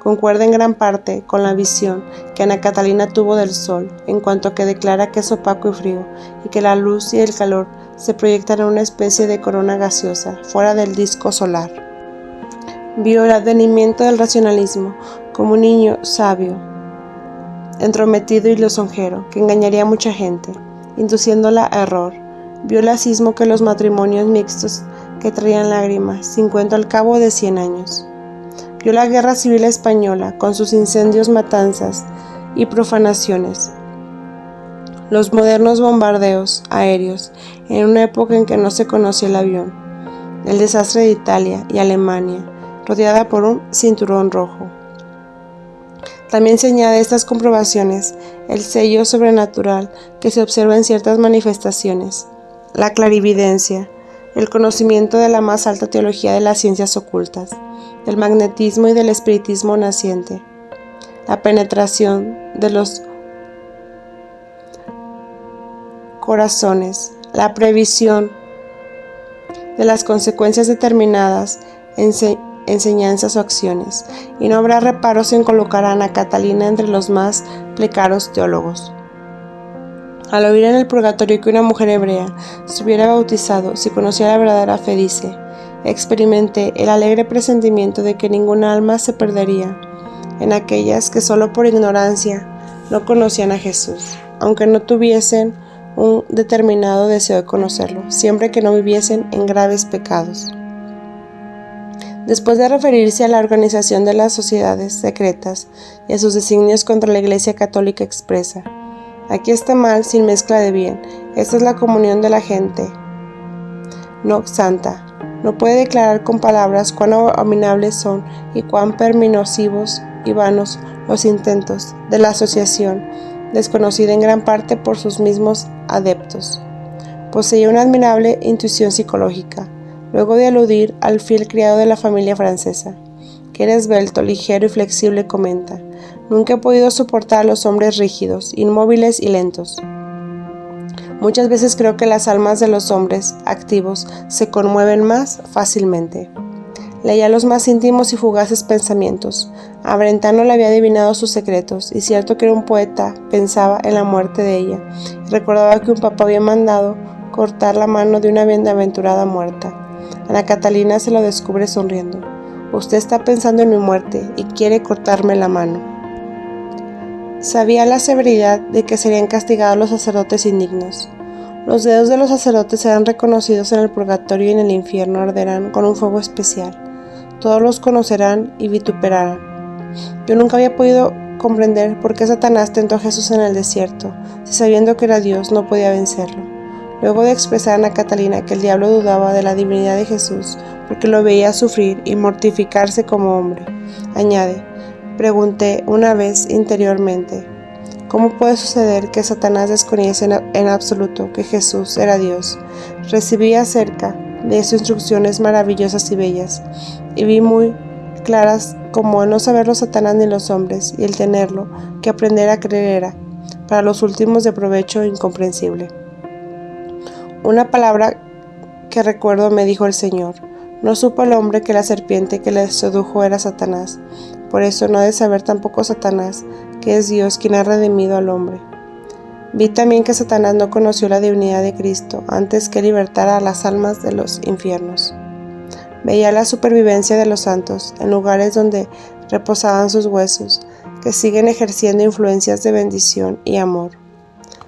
concuerda en gran parte con la visión que Ana Catalina tuvo del Sol, en cuanto que declara que es opaco y frío, y que la luz y el calor se proyectan en una especie de corona gaseosa, fuera del disco solar. Vio el advenimiento del racionalismo como un niño sabio, entrometido y lisonjero, que engañaría a mucha gente, induciéndola a error. Vio el asismo que los matrimonios mixtos que traían lágrimas, 50 al cabo de 100 años. Vio la guerra civil española con sus incendios, matanzas y profanaciones. Los modernos bombardeos aéreos en una época en que no se conocía el avión. El desastre de Italia y Alemania, rodeada por un cinturón rojo. También se añade a estas comprobaciones el sello sobrenatural que se observa en ciertas manifestaciones, la clarividencia, el conocimiento de la más alta teología de las ciencias ocultas, del magnetismo y del espiritismo naciente, la penetración de los corazones, la previsión de las consecuencias determinadas enseñanzas o acciones, y no habrá reparos en colocar a Ana Catalina entre los más plecaros teólogos. Al oír en el purgatorio que una mujer hebrea se hubiera bautizado si conocía la verdadera fe, dice: experimenté el alegre presentimiento de que ninguna alma se perdería en aquellas que solo por ignorancia no conocían a Jesús, aunque no tuviesen un determinado deseo de conocerlo, siempre que no viviesen en graves pecados. Después de referirse a la organización de las sociedades secretas y a sus designios contra la Iglesia Católica, expresa: aquí está mal sin mezcla de bien, esta es la comunión de la gente no santa. No puede declarar con palabras cuán abominables son y cuán permisivos y vanos los intentos de la asociación, desconocida en gran parte por sus mismos adeptos. Poseía una admirable intuición psicológica. Luego de aludir al fiel criado de la familia francesa, que era esbelto, ligero y flexible, comenta: nunca he podido soportar a los hombres rígidos, inmóviles y lentos. Muchas veces creo que las almas de los hombres activos se conmueven más fácilmente. Leía los más íntimos y fugaces pensamientos. A Brentano le había adivinado sus secretos, y cierto que era un poeta, pensaba en la muerte de ella, y recordaba que un papa había mandado cortar la mano de una bienaventurada muerta. Ana Catalina se lo descubre sonriendo: usted está pensando en mi muerte y quiere cortarme la mano. Sabía la severidad de que serían castigados los sacerdotes indignos. Los dedos de los sacerdotes serán reconocidos en el purgatorio y en el infierno arderán con un fuego especial. Todos los conocerán y vituperarán. Yo nunca había podido comprender por qué Satanás tentó a Jesús en el desierto, si sabiendo que era Dios no podía vencerlo. Luego de expresar a Ana Catalina que el diablo dudaba de la divinidad de Jesús porque lo veía sufrir y mortificarse como hombre, añade: pregunté una vez interiormente, ¿cómo puede suceder que Satanás desconociese en absoluto que Jesús era Dios? Recibí acerca de eso instrucciones maravillosas y bellas, y vi muy claras como el no saberlo Satanás ni los hombres, y el tenerlo que aprender a creer era, para los últimos, de provecho incomprensible. Una palabra que recuerdo me dijo el Señor: no supo el hombre que la serpiente que le sedujo era Satanás. Por eso no ha de saber tampoco Satanás que es Dios quien ha redimido al hombre. Vi también que Satanás no conoció la divinidad de Cristo antes que libertara a las almas de los infiernos. Veía la supervivencia de los santos en lugares donde reposaban sus huesos, que siguen ejerciendo influencias de bendición y amor.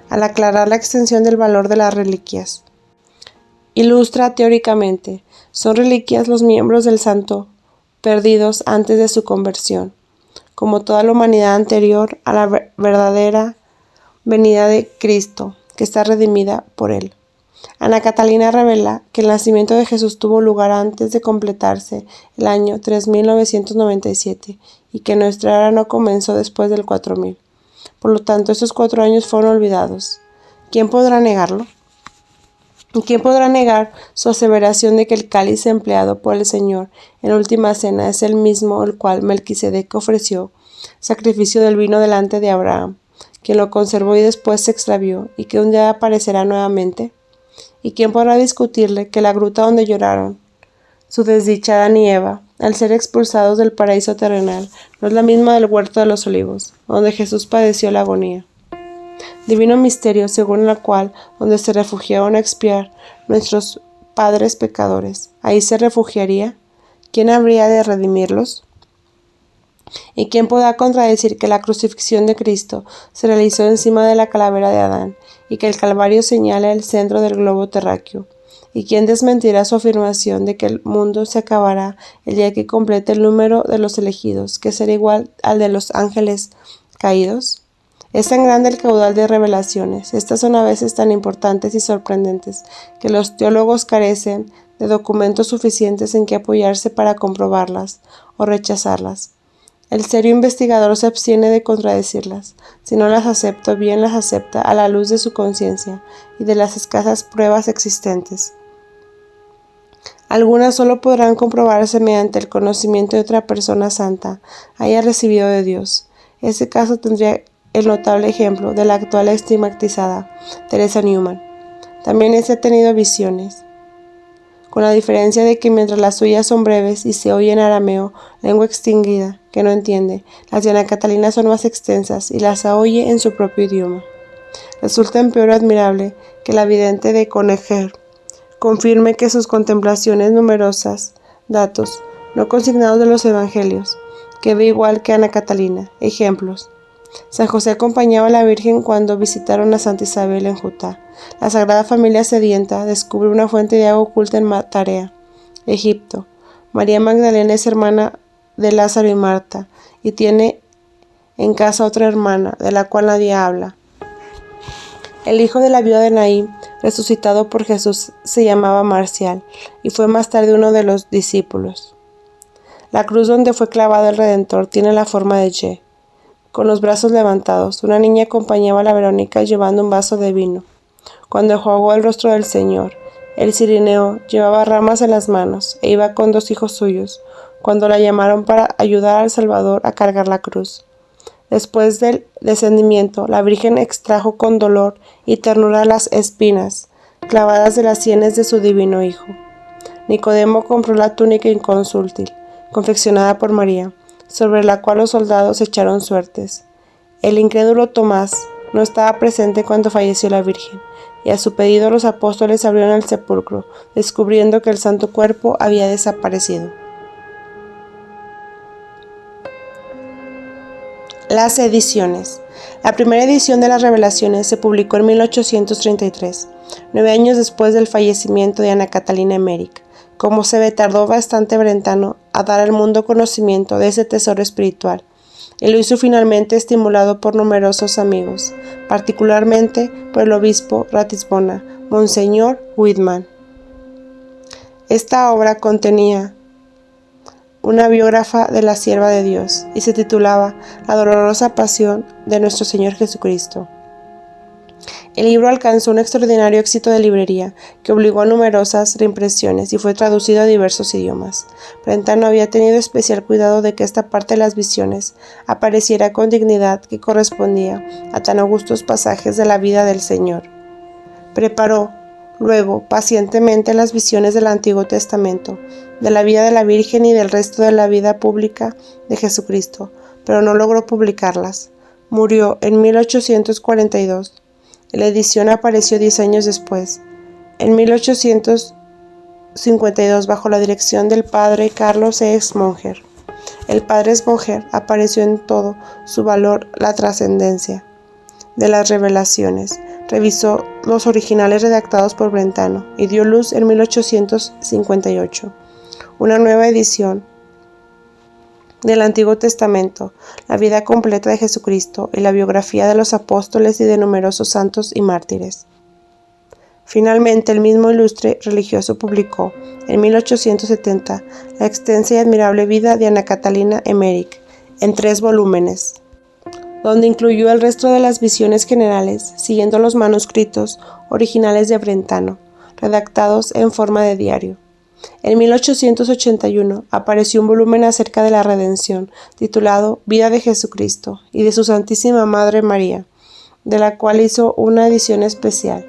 Al aclarar la extensión del valor de las reliquias, ilustra teóricamente, son reliquias los miembros del santo perdidos antes de su conversión, como toda la humanidad anterior a la verdadera venida de Cristo, que está redimida por él. Ana Catalina revela que el nacimiento de Jesús tuvo lugar antes de completarse el año 3997 y que nuestra era no comenzó después del 4000. Por lo tanto, estos 4 años fueron olvidados. ¿Quién podrá negarlo? ¿Y quién podrá negar su aseveración de que el cáliz empleado por el Señor en la última cena es el mismo el cual Melquisedec ofreció sacrificio del vino delante de Abraham, quien lo conservó y después se extravió, y que un día aparecerá nuevamente? ¿Y quién podrá discutirle que la gruta donde lloraron su desdicha Adán y Eva, al ser expulsados del paraíso terrenal, no es la misma del huerto de los olivos, donde Jesús padeció la agonía? Divino misterio según el cual, donde se refugiaron a expiar nuestros padres pecadores, ahí se refugiaría. ¿Quién habría de redimirlos? ¿Y quién podrá contradecir que la crucifixión de Cristo se realizó encima de la calavera de Adán y que el Calvario señala el centro del globo terráqueo? ¿Y quién desmentirá su afirmación de que el mundo se acabará el día que complete el número de los elegidos, que será igual al de los ángeles caídos? Es tan grande el caudal de revelaciones, estas son a veces tan importantes y sorprendentes, que los teólogos carecen de documentos suficientes en que apoyarse para comprobarlas o rechazarlas. El serio investigador se abstiene de contradecirlas. Si no las acepta, bien las acepta a la luz de su conciencia y de las escasas pruebas existentes. Algunas solo podrán comprobarse mediante el conocimiento de otra persona santa haya recibido de Dios. Ese caso tendría el notable ejemplo de la actual estigmatizada Teresa Newman. También ha tenido visiones, con la diferencia de que mientras las suyas son breves y se oye en arameo, lengua extinguida, que no entiende, las de Ana Catalina son más extensas y las oye en su propio idioma. Resulta empeor admirable que la vidente de Conejer confirme que sus contemplaciones numerosas, datos no consignados de los evangelios, que ve igual que Ana Catalina, ejemplos. San José acompañaba a la Virgen cuando visitaron a Santa Isabel en Jutá. La Sagrada Familia sedienta descubre una fuente de agua oculta en Matarea, Egipto. María Magdalena es hermana de Lázaro y Marta y tiene en casa otra hermana, de la cual nadie habla. El hijo de la viuda de Naín, resucitado por Jesús, se llamaba Marcial y fue más tarde uno de los discípulos. La cruz donde fue clavado el Redentor tiene la forma de Y. Con los brazos levantados, una niña acompañaba a la Verónica llevando un vaso de vino. Cuando enjuagó el rostro del Señor, el cirineo llevaba ramas en las manos e iba con 2 hijos suyos, cuando la llamaron para ayudar al Salvador a cargar la cruz. Después del descendimiento, la Virgen extrajo con dolor y ternura las espinas clavadas de las sienes de su divino Hijo. Nicodemo compró la túnica inconsútil, confeccionada por María, sobre la cual los soldados echaron suertes. El incrédulo Tomás no estaba presente cuando falleció la Virgen, y a su pedido los apóstoles abrieron el sepulcro, descubriendo que el santo cuerpo había desaparecido. Las ediciones. La primera edición de las Revelaciones se publicó en 1833, 9 años después del fallecimiento de Ana Catalina Emmerich. Como se ve, tardó bastante Brentano a dar al mundo conocimiento de ese tesoro espiritual, y lo hizo finalmente estimulado por numerosos amigos, particularmente por el obispo Ratisbona, Monseñor Whitman. Esta obra contenía una biógrafa de la sierva de Dios y se titulaba La dolorosa pasión de nuestro Señor Jesucristo. El libro alcanzó un extraordinario éxito de librería, que obligó a numerosas reimpresiones y fue traducido a diversos idiomas. Brentano había tenido especial cuidado de que esta parte de las visiones apareciera con dignidad que correspondía a tan augustos pasajes de la vida del Señor. Preparó, luego, pacientemente las visiones del Antiguo Testamento, de la vida de la Virgen y del resto de la vida pública de Jesucristo, pero no logró publicarlas. Murió en 1842. La edición apareció 10 años después, en 1800 1952 bajo la dirección del padre Carlos E. Smonger. El padre Smonger apareció en todo su valor la trascendencia de las revelaciones. Revisó los originales redactados por Brentano y dio luz en 1858 una nueva edición del Antiguo Testamento, la vida completa de Jesucristo y la biografía de los apóstoles y de numerosos santos y mártires. Finalmente, el mismo ilustre religioso publicó, en 1870, la extensa y admirable vida de Ana Catalina Emmerich, en 3 volúmenes, donde incluyó el resto de las visiones generales, siguiendo los manuscritos originales de Brentano, redactados en forma de diario. En 1881 apareció un volumen acerca de la redención, titulado Vida de Jesucristo y de su Santísima Madre María, de la cual hizo una edición especial.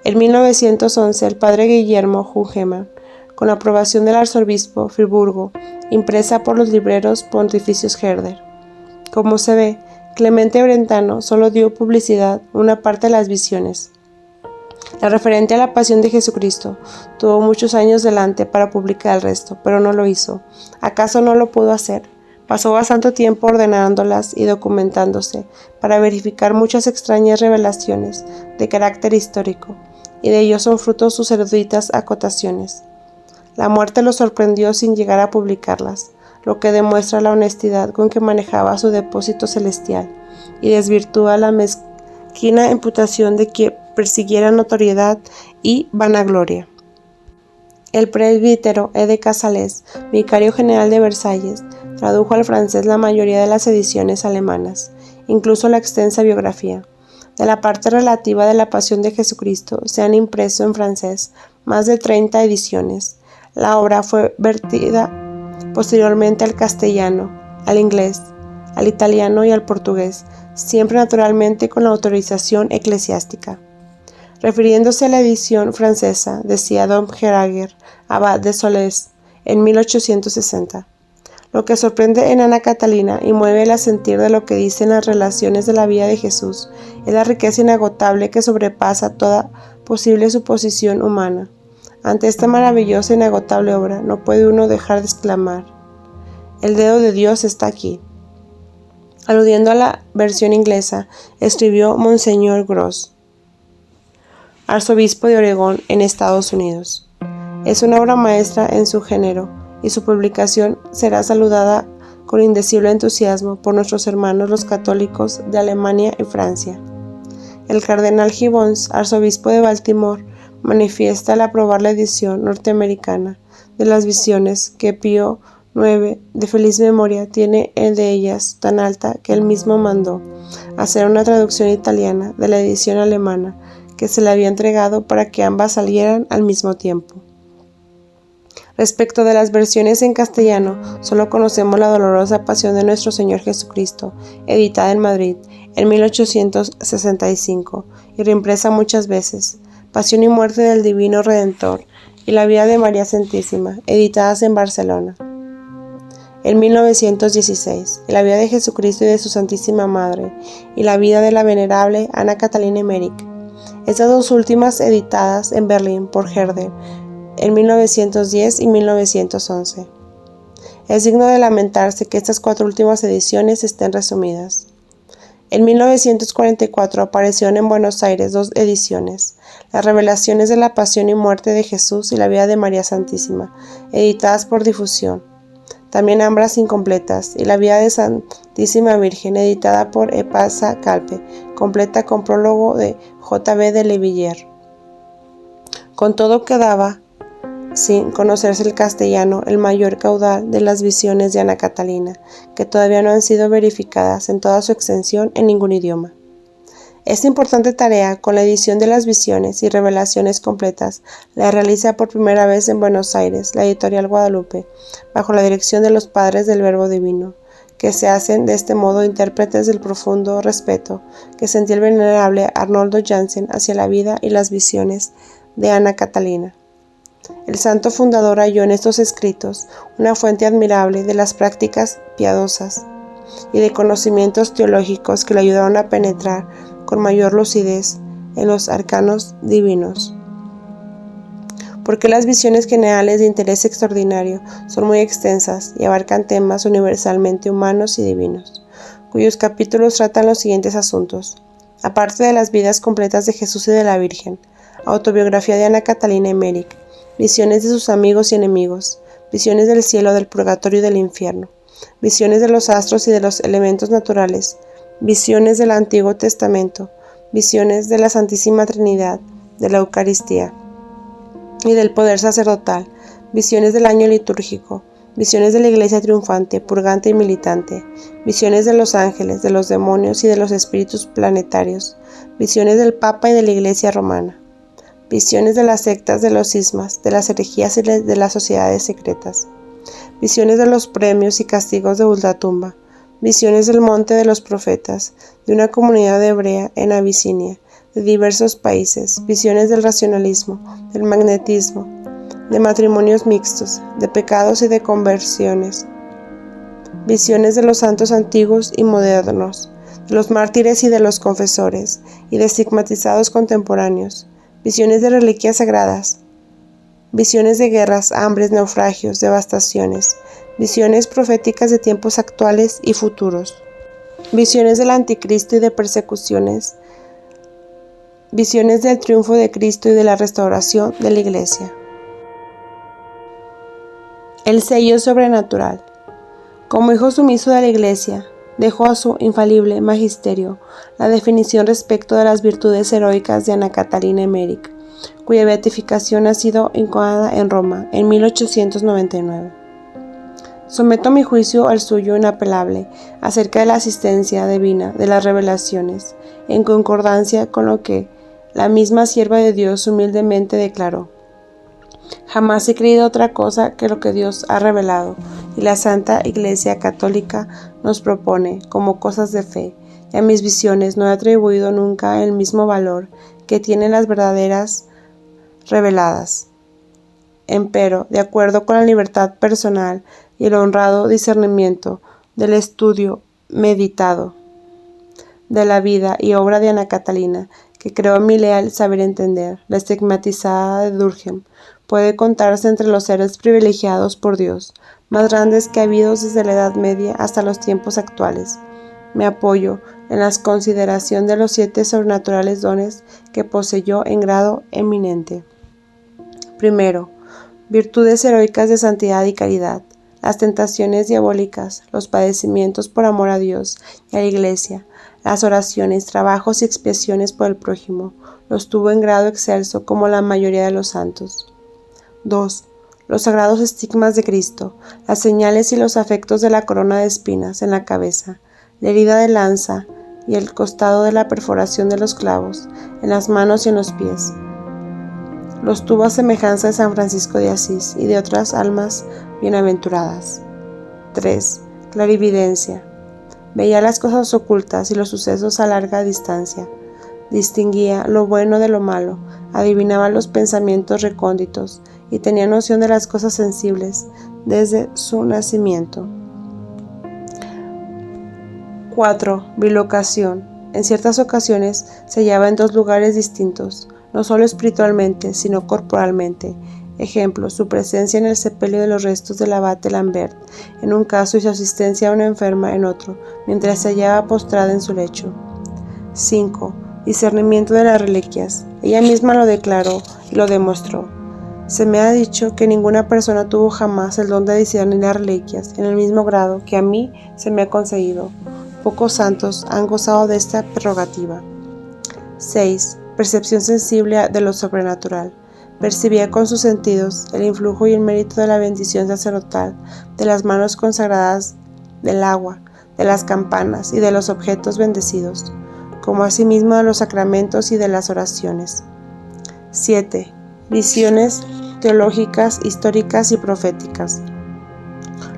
En 1911 el padre Guillermo Jungemann, con aprobación del arzobispo Friburgo, impresa por los libreros pontificios Herder. Como se ve, Clemente Brentano solo dio publicidad a una parte de las visiones. La referente a la pasión de Jesucristo tuvo muchos años delante para publicar el resto, pero no lo hizo. ¿Acaso no lo pudo hacer? Pasó bastante tiempo ordenándolas y documentándose para verificar muchas extrañas revelaciones de carácter histórico, y de ello son frutos sus eruditas acotaciones. La muerte lo sorprendió sin llegar a publicarlas, lo que demuestra la honestidad con que manejaba su depósito celestial y desvirtúa la mezquina imputación de que persiguiera notoriedad y vanagloria. El presbítero E. de Casales, vicario general de Versalles, tradujo al francés la mayoría de las ediciones alemanas, incluso la extensa biografía. De la parte relativa de la pasión de Jesucristo se han impreso en francés más de 30 ediciones. La obra fue vertida posteriormente al castellano, al inglés, al italiano y al portugués, siempre naturalmente con la autorización eclesiástica. Refiriéndose a la edición francesa, decía Dom Gerager, abad de Solés, en 1860. Lo que sorprende en Ana Catalina y mueve el asentir de lo que dicen las relaciones de la vida de Jesús es la riqueza inagotable que sobrepasa toda posible suposición humana. Ante esta maravillosa e inagotable obra no puede uno dejar de exclamar: el dedo de Dios está aquí. Aludiendo a la versión inglesa, escribió Monseñor Gross, arzobispo de Oregón en Estados Unidos. Es una obra maestra en su género, y su publicación será saludada con indecible entusiasmo por nuestros hermanos los católicos de Alemania y Francia. El cardenal Gibbons, arzobispo de Baltimore, manifiesta al aprobar la edición norteamericana de las visiones que Pío IX, de feliz memoria, tiene el de ellas tan alta que él mismo mandó hacer una traducción italiana de la edición alemana que se le había entregado para que ambas salieran al mismo tiempo. Respecto de las versiones en castellano, solo conocemos la dolorosa pasión de nuestro Señor Jesucristo, editada en Madrid en 1865 y reimpresa muchas veces, Pasión y muerte del Divino Redentor y la vida de María Santísima, editadas en Barcelona. En 1916, la vida de Jesucristo y de su Santísima Madre y la vida de la venerable Ana Catalina Emmerich. Estas dos últimas editadas en Berlín por Herder en 1910 y 1911. Es digno de lamentarse que estas 4 últimas ediciones estén resumidas. En 1944 aparecieron en Buenos Aires 2 ediciones, las revelaciones de la pasión y muerte de Jesús y la vida de María Santísima, editadas por difusión. También ambas incompletas, y la vida de Santísima Virgen, editada por Epasa Calpe, completa con prólogo de J.B. de Levillier. Con todo quedaba, sin conocerse el castellano, el mayor caudal de las visiones de Ana Catalina, que todavía no han sido verificadas en toda su extensión en ningún idioma. Esta importante tarea, con la edición de las visiones y revelaciones completas, la realiza por primera vez en Buenos Aires la editorial Guadalupe, bajo la dirección de los padres del Verbo Divino, que se hacen de este modo intérpretes del profundo respeto que sentía el venerable Arnoldo Jansen hacia la vida y las visiones de Ana Catalina. El santo fundador halló en estos escritos una fuente admirable de las prácticas piadosas y de conocimientos teológicos que le ayudaron a penetrar con mayor lucidez en los arcanos divinos. Porque las visiones generales de interés extraordinario son muy extensas y abarcan temas universalmente humanos y divinos, cuyos capítulos tratan los siguientes asuntos. Aparte de las vidas completas de Jesús y de la Virgen, autobiografía de Ana Catalina Emmerich, visiones de sus amigos y enemigos, visiones del cielo, del purgatorio y del infierno, visiones de los astros y de los elementos naturales, visiones del Antiguo Testamento, visiones de la Santísima Trinidad, de la Eucaristía y del poder sacerdotal, visiones del año litúrgico, visiones de la iglesia triunfante, purgante y militante, visiones de los ángeles, de los demonios y de los espíritus planetarios, visiones del Papa y de la iglesia romana, visiones de las sectas, de los cismas, de las herejías y de las sociedades secretas, visiones de los premios y castigos de ultratumba, visiones del monte de los profetas, de una comunidad hebrea en Abisinia, de diversos países, visiones del racionalismo, del magnetismo, de matrimonios mixtos, de pecados y de conversiones, visiones de los santos antiguos y modernos, de los mártires y de los confesores, y de estigmatizados contemporáneos, visiones de reliquias sagradas, visiones de guerras, hambres, naufragios, devastaciones, visiones proféticas de tiempos actuales y futuros, visiones del anticristo y de persecuciones, visiones del triunfo de Cristo y de la restauración de la Iglesia. El sello sobrenatural. Como hijo sumiso de la Iglesia, dejó a su infalible magisterio la definición respecto de las virtudes heroicas de Ana Catalina Emmerich, cuya beatificación ha sido incoada en Roma en 1899. Someto mi juicio al suyo inapelable acerca de la asistencia divina de las revelaciones, en concordancia con lo que la misma sierva de Dios humildemente declaró. Jamás he creído otra cosa que lo que Dios ha revelado, y la Santa Iglesia Católica nos propone como cosas de fe, y a mis visiones no he atribuido nunca el mismo valor que tienen las verdaderas reveladas. Empero, de acuerdo con la libertad personal y el honrado discernimiento del estudio meditado de la vida y obra de Ana Catalina, que creo en mi leal saber entender, la estigmatizada de Durkheim puede contarse entre los seres privilegiados por Dios, más grandes que ha habido desde la Edad Media hasta los tiempos actuales. Me apoyo en la consideración de los 7 sobrenaturales dones que poseyó en grado eminente. Primero, virtudes heroicas de santidad y caridad, las tentaciones diabólicas, los padecimientos por amor a Dios y a la Iglesia, las oraciones, trabajos y expiaciones por el prójimo, los tuvo en grado excelso como la mayoría de los santos. 2. Los sagrados estigmas de Cristo, las señales y los afectos de la corona de espinas en la cabeza, la herida de lanza y el costado de la perforación de los clavos, en las manos y en los pies. Los tuvo a semejanza de San Francisco de Asís y de otras almas bienaventuradas. 3. Clarividencia. Veía las cosas ocultas y los sucesos a larga distancia. Distinguía lo bueno de lo malo, adivinaba los pensamientos recónditos y tenía noción de las cosas sensibles desde su nacimiento. 4. Bilocación. En ciertas ocasiones se hallaba en 2 lugares distintos, no solo espiritualmente, sino corporalmente. Ejemplo, su presencia en el sepelio de los restos del abate Lambert, en un caso, y su asistencia a una enferma en otro, mientras se hallaba postrada en su lecho. 5. Discernimiento de las reliquias. Ella misma lo declaró y lo demostró. Se me ha dicho que ninguna persona tuvo jamás el don de discernir las reliquias en el mismo grado que a mí se me ha concedido. Pocos santos han gozado de esta prerrogativa. 6. Percepción sensible de lo sobrenatural. Percibía con sus sentidos el influjo y el mérito de la bendición sacerdotal, de las manos consagradas, del agua, de las campanas y de los objetos bendecidos, como asimismo de los sacramentos y de las oraciones. 7. Visiones teológicas, históricas y proféticas.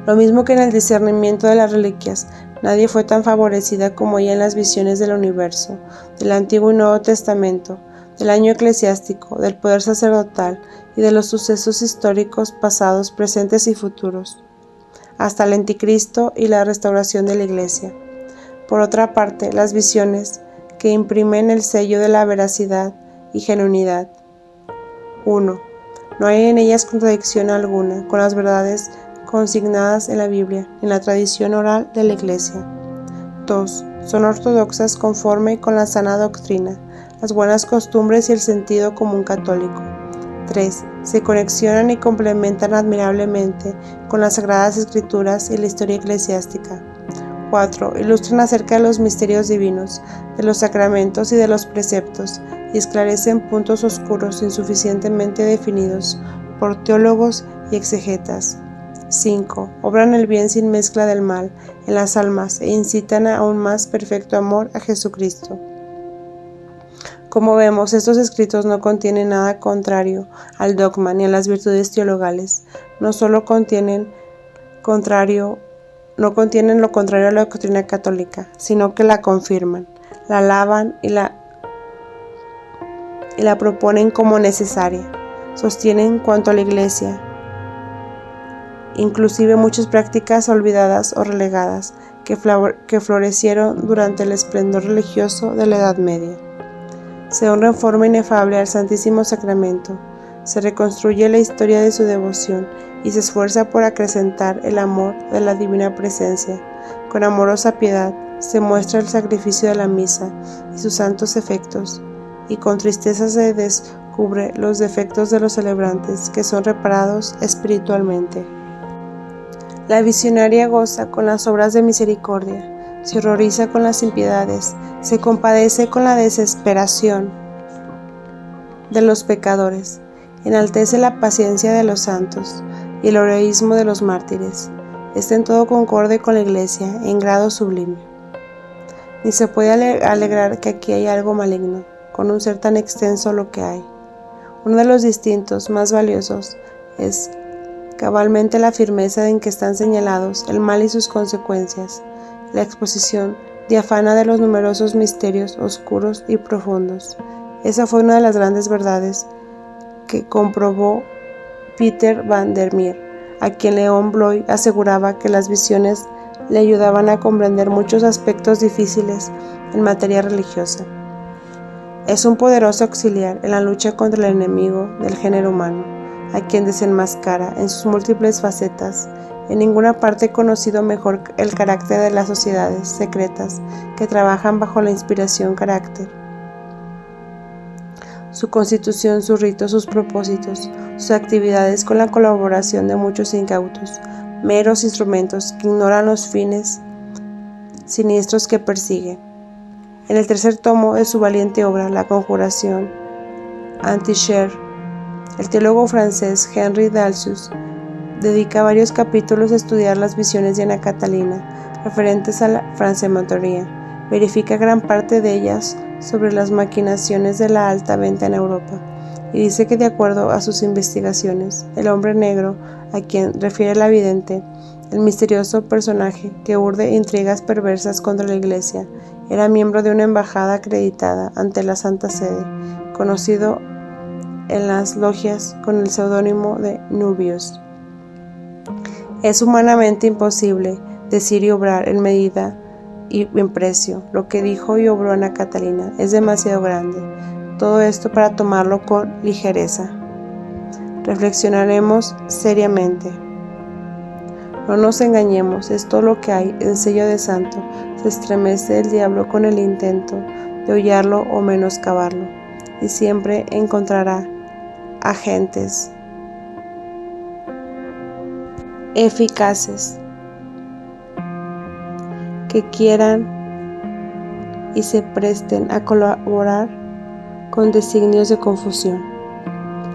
Lo mismo que en el discernimiento de las reliquias, nadie fue tan favorecida como ella en las visiones del universo, del Antiguo y Nuevo Testamento, del año eclesiástico, del poder sacerdotal y de los sucesos históricos pasados, presentes y futuros, hasta el anticristo y la restauración de la Iglesia. Por otra parte, las visiones que imprimen el sello de la veracidad y genuinidad. 1. No hay en ellas contradicción alguna con las verdades consignadas en la Biblia, en la tradición oral de la Iglesia. 2. Son ortodoxas conforme con la sana doctrina, las buenas costumbres y el sentido común católico. 3. Se conexionan y complementan admirablemente con las Sagradas Escrituras y la historia eclesiástica. 4. Ilustran acerca de los misterios divinos, de los sacramentos y de los preceptos, y esclarecen puntos oscuros insuficientemente definidos por teólogos y exegetas. 5. Obran el bien sin mezcla del mal en las almas e incitan a un más perfecto amor a Jesucristo. Como vemos, estos escritos no contienen nada contrario al dogma ni a las virtudes teologales. No solo contienen lo contrario a la doctrina católica, sino que la confirman, la alaban y la proponen como necesaria. Sostienen cuanto a la Iglesia, inclusive muchas prácticas olvidadas o relegadas que florecieron durante el esplendor religioso de la Edad Media. Se honra en forma inefable al Santísimo Sacramento, se reconstruye la historia de su devoción y se esfuerza por acrecentar el amor de la divina presencia. Con amorosa piedad se muestra el sacrificio de la misa y sus santos efectos, y con tristeza se descubre los defectos de los celebrantes, que son reparados espiritualmente. La visionaria goza con las obras de misericordia, se horroriza con las impiedades, se compadece con la desesperación de los pecadores, enaltece la paciencia de los santos y el heroísmo de los mártires. Está en todo concorde con la Iglesia, en grado sublime. Ni se puede alegrar que aquí hay algo maligno, con un ser tan extenso lo que hay. Uno de los distintos más valiosos es cabalmente la firmeza en que están señalados el mal y sus consecuencias, la exposición diáfana de los numerosos misterios oscuros y profundos. Esa fue una de las grandes verdades que comprobó Peter van der Meer, a quien Leon Bloy aseguraba que las visiones le ayudaban a comprender muchos aspectos difíciles en materia religiosa. Es un poderoso auxiliar en la lucha contra el enemigo del género humano, a quien desenmascara en sus múltiples facetas. En ninguna parte he conocido mejor el carácter de las sociedades secretas que trabajan bajo la inspiración carácter. Su constitución, sus ritos, sus propósitos, sus actividades con la colaboración de muchos incautos, meros instrumentos que ignoran los fines siniestros que persiguen. En el tercer tomo de su valiente obra, La Conjuración Anti-Cher, el teólogo francés Henri Dalcius dedica varios capítulos a estudiar las visiones de Ana Catalina referentes a la francmasonería. Verifica gran parte de ellas sobre las maquinaciones de la alta venta en Europa y dice que de acuerdo a sus investigaciones, el hombre negro a quien refiere la vidente, el misterioso personaje que urde intrigas perversas contra la Iglesia, era miembro de una embajada acreditada ante la Santa Sede, conocido en las logias con el seudónimo de Nubius. Es humanamente imposible decir y obrar en medida y en precio. Lo que dijo y obró Ana Catalina es demasiado grande. Todo esto para tomarlo con ligereza. Reflexionaremos seriamente. No nos engañemos, es todo lo que hay, el sello de santo. Se estremece el diablo con el intento de hollarlo o menoscabarlo, y siempre encontrará agentes eficaces que quieran y se presten a colaborar con designios de confusión.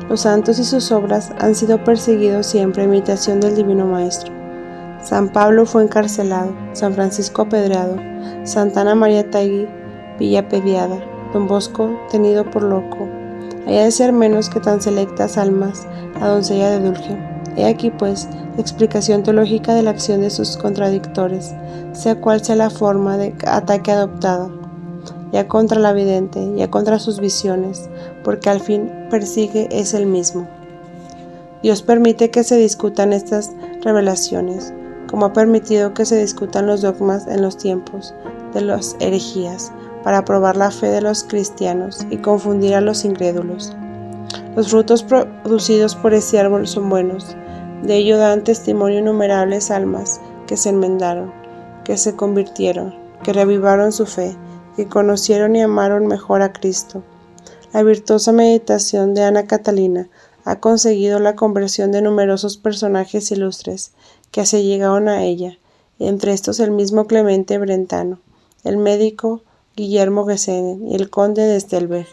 Los santos y sus obras han sido perseguidos siempre a imitación del Divino Maestro. San Pablo fue encarcelado, San Francisco apedreado, Santa Ana María Taigui villapediada, Don Bosco tenido por loco. Haya de ser menos que tan selectas almas la doncella de Dulce. He aquí, pues, la explicación teológica de la acción de sus contradictores, sea cual sea la forma de ataque adoptada, ya contra la vidente, ya contra sus visiones, porque al fin persigue es el mismo. Dios permite que se discutan estas revelaciones, como ha permitido que se discutan los dogmas en los tiempos de las herejías, para probar la fe de los cristianos y confundir a los incrédulos. Los frutos producidos por ese árbol son buenos. De ello dan testimonio innumerables almas que se enmendaron, que se convirtieron, que reavivaron su fe, que conocieron y amaron mejor a Cristo. La virtuosa meditación de Ana Catalina ha conseguido la conversión de numerosos personajes ilustres que se llegaron a ella, entre estos el mismo Clemente Brentano, el médico Guillermo Gesenen y el conde de Stelberg.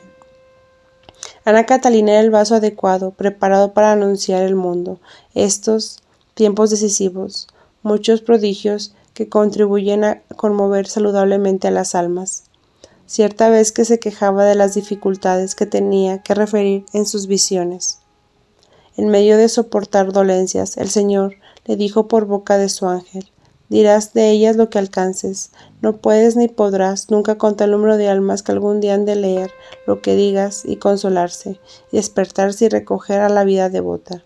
Ana Catalina era el vaso adecuado, preparado para anunciar al mundo estos tiempos decisivos, muchos prodigios que contribuyen a conmover saludablemente a las almas. Cierta vez que se quejaba de las dificultades que tenía que referir en sus visiones. En medio de soportar dolencias, el Señor le dijo por boca de su ángel: dirás de ellas lo que alcances, no puedes ni podrás nunca contar el número de almas que algún día han de leer lo que digas y consolarse, y despertarse y recoger a la vida devota.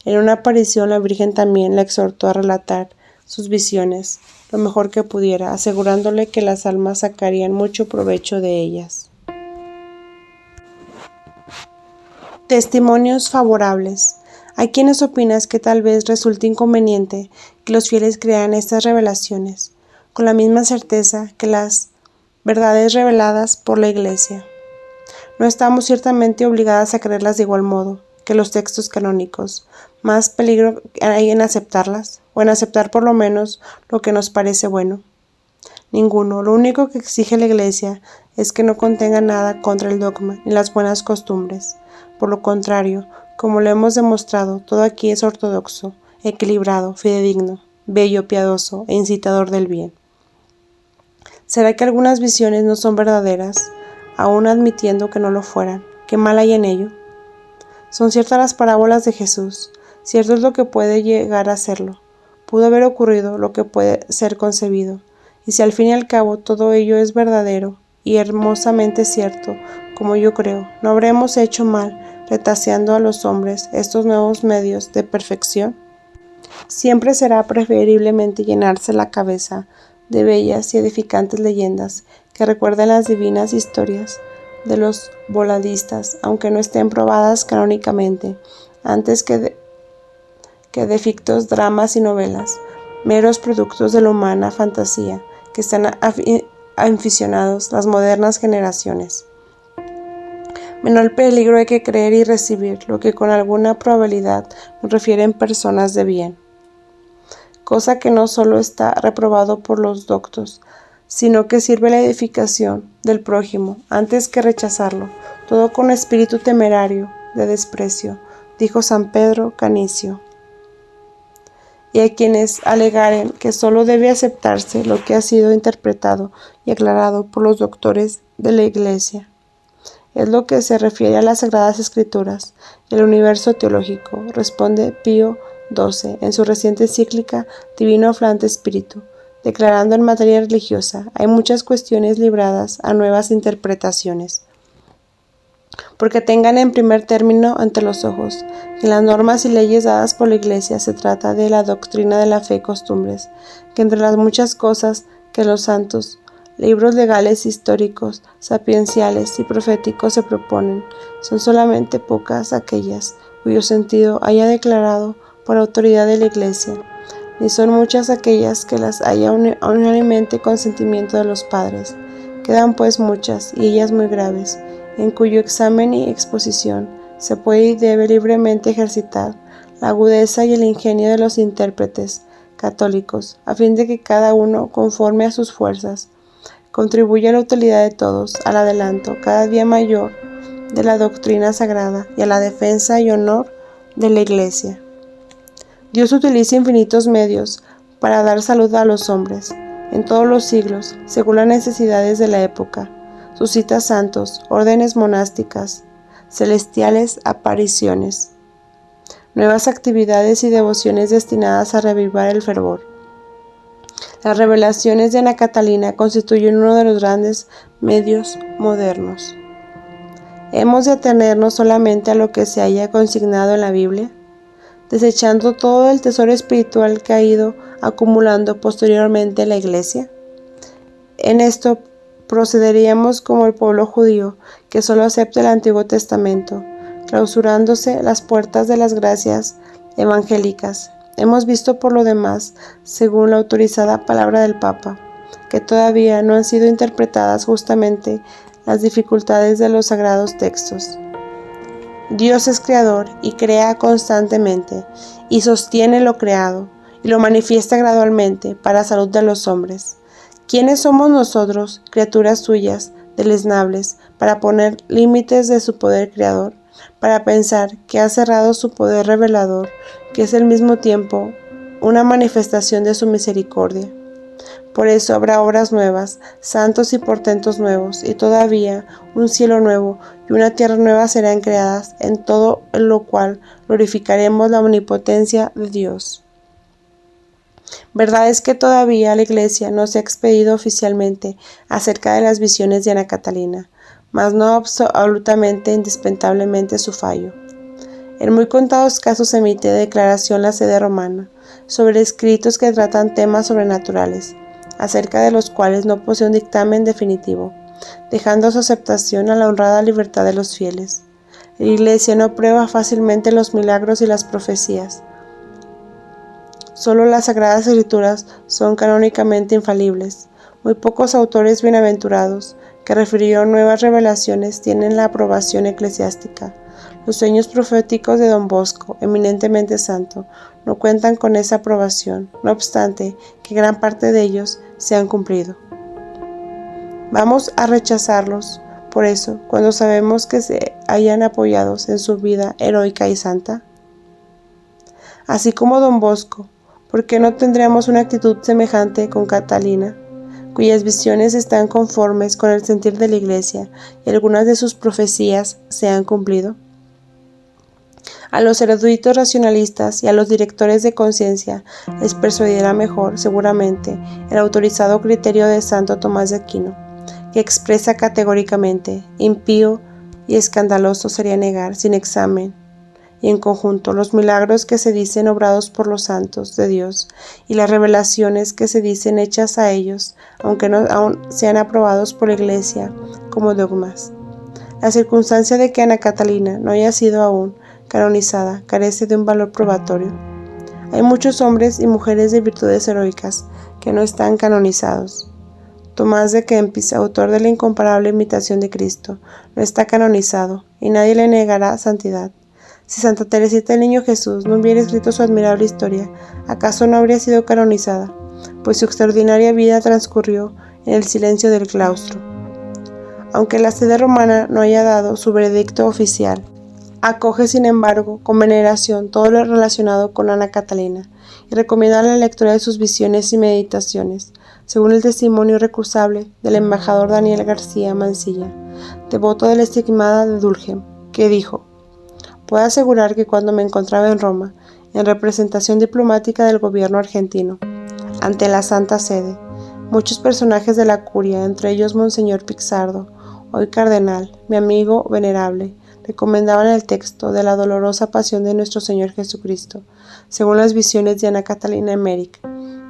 En una aparición la Virgen también le exhortó a relatar sus visiones lo mejor que pudiera, asegurándole que las almas sacarían mucho provecho de ellas. Testimonios favorables. Hay quienes opinan que tal vez resulte inconveniente que los fieles crean estas revelaciones, con la misma certeza que las verdades reveladas por la Iglesia. No estamos ciertamente obligadas a creerlas de igual modo que los textos canónicos. Más peligro hay en aceptarlas, o en aceptar por lo menos lo que nos parece bueno. Ninguno. Lo único que exige la Iglesia es que no contenga nada contra el dogma ni las buenas costumbres. Por lo contrario, como lo hemos demostrado, todo aquí es ortodoxo, equilibrado, fidedigno, bello, piadoso e incitador del bien. ¿Será que algunas visiones no son verdaderas, aún admitiendo que no lo fueran? ¿Qué mal hay en ello? Son ciertas las parábolas de Jesús, cierto es lo que puede llegar a serlo. Pudo haber ocurrido lo que puede ser concebido, y si al fin y al cabo todo ello es verdadero y hermosamente cierto, como yo creo, no habremos hecho mal retaseando a los hombres estos nuevos medios de perfección. Siempre será preferiblemente llenarse la cabeza de bellas y edificantes leyendas que recuerden las divinas historias de los voladistas, aunque no estén probadas canónicamente, antes que de fictos dramas y novelas, meros productos de la humana fantasía, que están aficionados las modernas generaciones. Menor peligro hay que creer y recibir lo que con alguna probabilidad nos refieren personas de bien, cosa que no solo está reprobado por los doctos, sino que sirve la edificación del prójimo antes que rechazarlo, todo con espíritu temerario de desprecio, dijo San Pedro Canicio. Y a quienes alegaren que solo debe aceptarse lo que ha sido interpretado y aclarado por los doctores de la Iglesia. Es lo que se refiere a las Sagradas Escrituras y el universo teológico, responde Pío XII en su reciente encíclica Divino Afflante Spiritu, declarando en materia religiosa hay muchas cuestiones libradas a nuevas interpretaciones, porque tengan en primer término ante los ojos que en las normas y leyes dadas por la Iglesia se trata de la doctrina de la fe y costumbres, que entre las muchas cosas que los santos libros legales, históricos, sapienciales y proféticos se proponen, son solamente pocas aquellas cuyo sentido haya declarado por autoridad de la Iglesia, ni son muchas aquellas que las haya unánimemente consentimiento de los padres. Quedan pues muchas, y ellas muy graves, en cuyo examen y exposición se puede y debe libremente ejercitar la agudeza y el ingenio de los intérpretes católicos, a fin de que cada uno, conforme a sus fuerzas, contribuye a la utilidad de todos, al adelanto cada día mayor de la doctrina sagrada y a la defensa y honor de la Iglesia. Dios utiliza infinitos medios para dar salud a los hombres, en todos los siglos, según las necesidades de la época. Suscita santos, órdenes monásticas, celestiales apariciones, nuevas actividades y devociones destinadas a reavivar el fervor. Las revelaciones de Ana Catalina constituyen uno de los grandes medios modernos. ¿Hemos de atenernos solamente a lo que se haya consignado en la Biblia, desechando todo el tesoro espiritual que ha ido acumulando posteriormente la Iglesia? En esto procederíamos como el pueblo judío, que solo acepta el Antiguo Testamento, clausurándose las puertas de las gracias evangélicas. Hemos visto por lo demás, según la autorizada palabra del Papa, que todavía no han sido interpretadas justamente las dificultades de los sagrados textos. Dios es creador y crea constantemente, y sostiene lo creado, y lo manifiesta gradualmente para salud de los hombres. ¿Quiénes somos nosotros, criaturas suyas, deleznables, para poner límites de su poder creador, para pensar que ha cerrado su poder revelador, que es al mismo tiempo una manifestación de su misericordia? Por eso habrá obras nuevas, santos y portentos nuevos, y todavía un cielo nuevo y una tierra nueva serán creadas, en todo lo cual glorificaremos la omnipotencia de Dios. Verdad es que todavía la Iglesia no se ha expedido oficialmente acerca de las visiones de Ana Catalina, mas no absolutamente indispensablemente su fallo. En muy contados casos emite declaración la sede romana sobre escritos que tratan temas sobrenaturales, acerca de los cuales no posee un dictamen definitivo, dejando su aceptación a la honrada libertad de los fieles. La Iglesia no prueba fácilmente los milagros y las profecías. Solo las Sagradas Escrituras son canónicamente infalibles. Muy pocos autores bienaventurados que refirieron nuevas revelaciones tienen la aprobación eclesiástica. Los sueños proféticos de Don Bosco, eminentemente santo, no cuentan con esa aprobación, no obstante que gran parte de ellos se han cumplido. Vamos a rechazarlos, por eso, cuando sabemos que se hayan apoyados en su vida heroica y santa. Así como Don Bosco, ¿por qué no tendríamos una actitud semejante con Catalina, cuyas visiones están conformes con el sentir de la Iglesia y algunas de sus profecías se han cumplido? A los eruditos racionalistas y a los directores de conciencia les persuadirá mejor, seguramente, el autorizado criterio de Santo Tomás de Aquino, que expresa categóricamente: impío y escandaloso sería negar, sin examen y en conjunto, los milagros que se dicen obrados por los santos de Dios y las revelaciones que se dicen hechas a ellos, aunque no aún sean aprobados por la Iglesia como dogmas. La circunstancia de que Ana Catalina no haya sido aún canonizada carece de un valor probatorio. Hay muchos hombres y mujeres de virtudes heroicas que no están canonizados. Tomás de Kempis, autor de la incomparable imitación de Cristo, no está canonizado y nadie le negará santidad. Si Santa Teresita del Niño Jesús no hubiera escrito su admirable historia, ¿acaso no habría sido canonizada? Pues su extraordinaria vida transcurrió en el silencio del claustro. Aunque la sede romana no haya dado su veredicto oficial, acoge sin embargo con veneración todo lo relacionado con Ana Catalina y recomienda la lectura de sus visiones y meditaciones, según el testimonio irrecusable del embajador Daniel García Mansilla, devoto de la estigmata de Dulgem, que dijo: puedo asegurar que cuando me encontraba en Roma, en representación diplomática del gobierno argentino, ante la Santa Sede, muchos personajes de la curia, entre ellos Monseñor Pixardo, hoy cardenal, mi amigo venerable, recomendaban el texto de la dolorosa pasión de nuestro Señor Jesucristo, según las visiones de Ana Catalina Emmerich,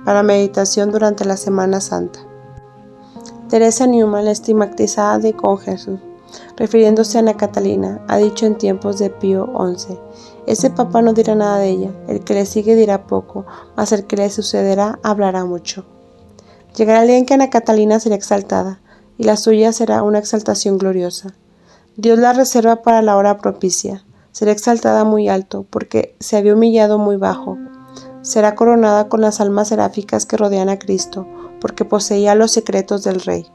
para meditación durante la Semana Santa. Teresa Neumann, la estigmatizada de con Jesús, refiriéndose a Ana Catalina, ha dicho en tiempos de Pío XI: ese papa no dirá nada de ella, el que le sigue dirá poco, mas el que le sucederá hablará mucho. Llegará el día en que Ana Catalina será exaltada, y la suya será una exaltación gloriosa. Dios la reserva para la hora propicia. Será exaltada muy alto, porque se había humillado muy bajo. Será coronada con las almas seráficas que rodean a Cristo, porque poseía los secretos del Rey.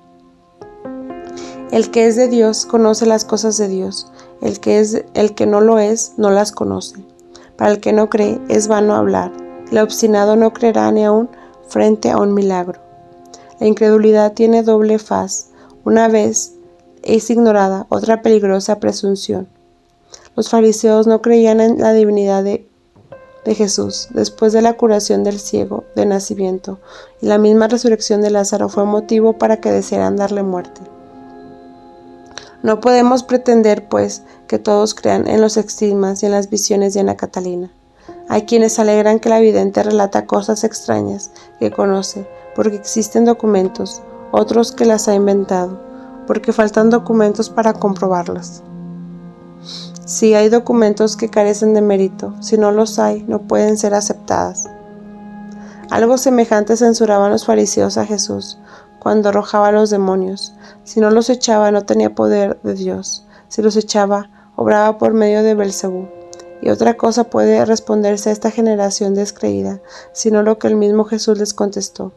El que es de Dios conoce las cosas de Dios, el que no lo es no las conoce. Para el que no cree es vano hablar, el obstinado no creerá ni aun frente a un milagro. La incredulidad tiene doble faz, una vez es ignorada, otra peligrosa presunción. Los fariseos no creían en la divinidad de Jesús después de la curación del ciego de nacimiento, y la misma resurrección de Lázaro fue motivo para que desearan darle muerte. No podemos pretender, pues, que todos crean en los estigmas y en las visiones de Ana Catalina. Hay quienes alegran que la vidente relata cosas extrañas que conoce, porque existen documentos, otros que las ha inventado, porque faltan documentos para comprobarlas. Si hay documentos que carecen de mérito, si no los hay, no pueden ser aceptadas. Algo semejante censuraban los fariseos a Jesús cuando arrojaba a los demonios. Si no los echaba, no tenía poder de Dios. Si los echaba, obraba por medio de Belcebú. Y otra cosa puede responderse a esta generación descreída, sino lo que el mismo Jesús les contestó.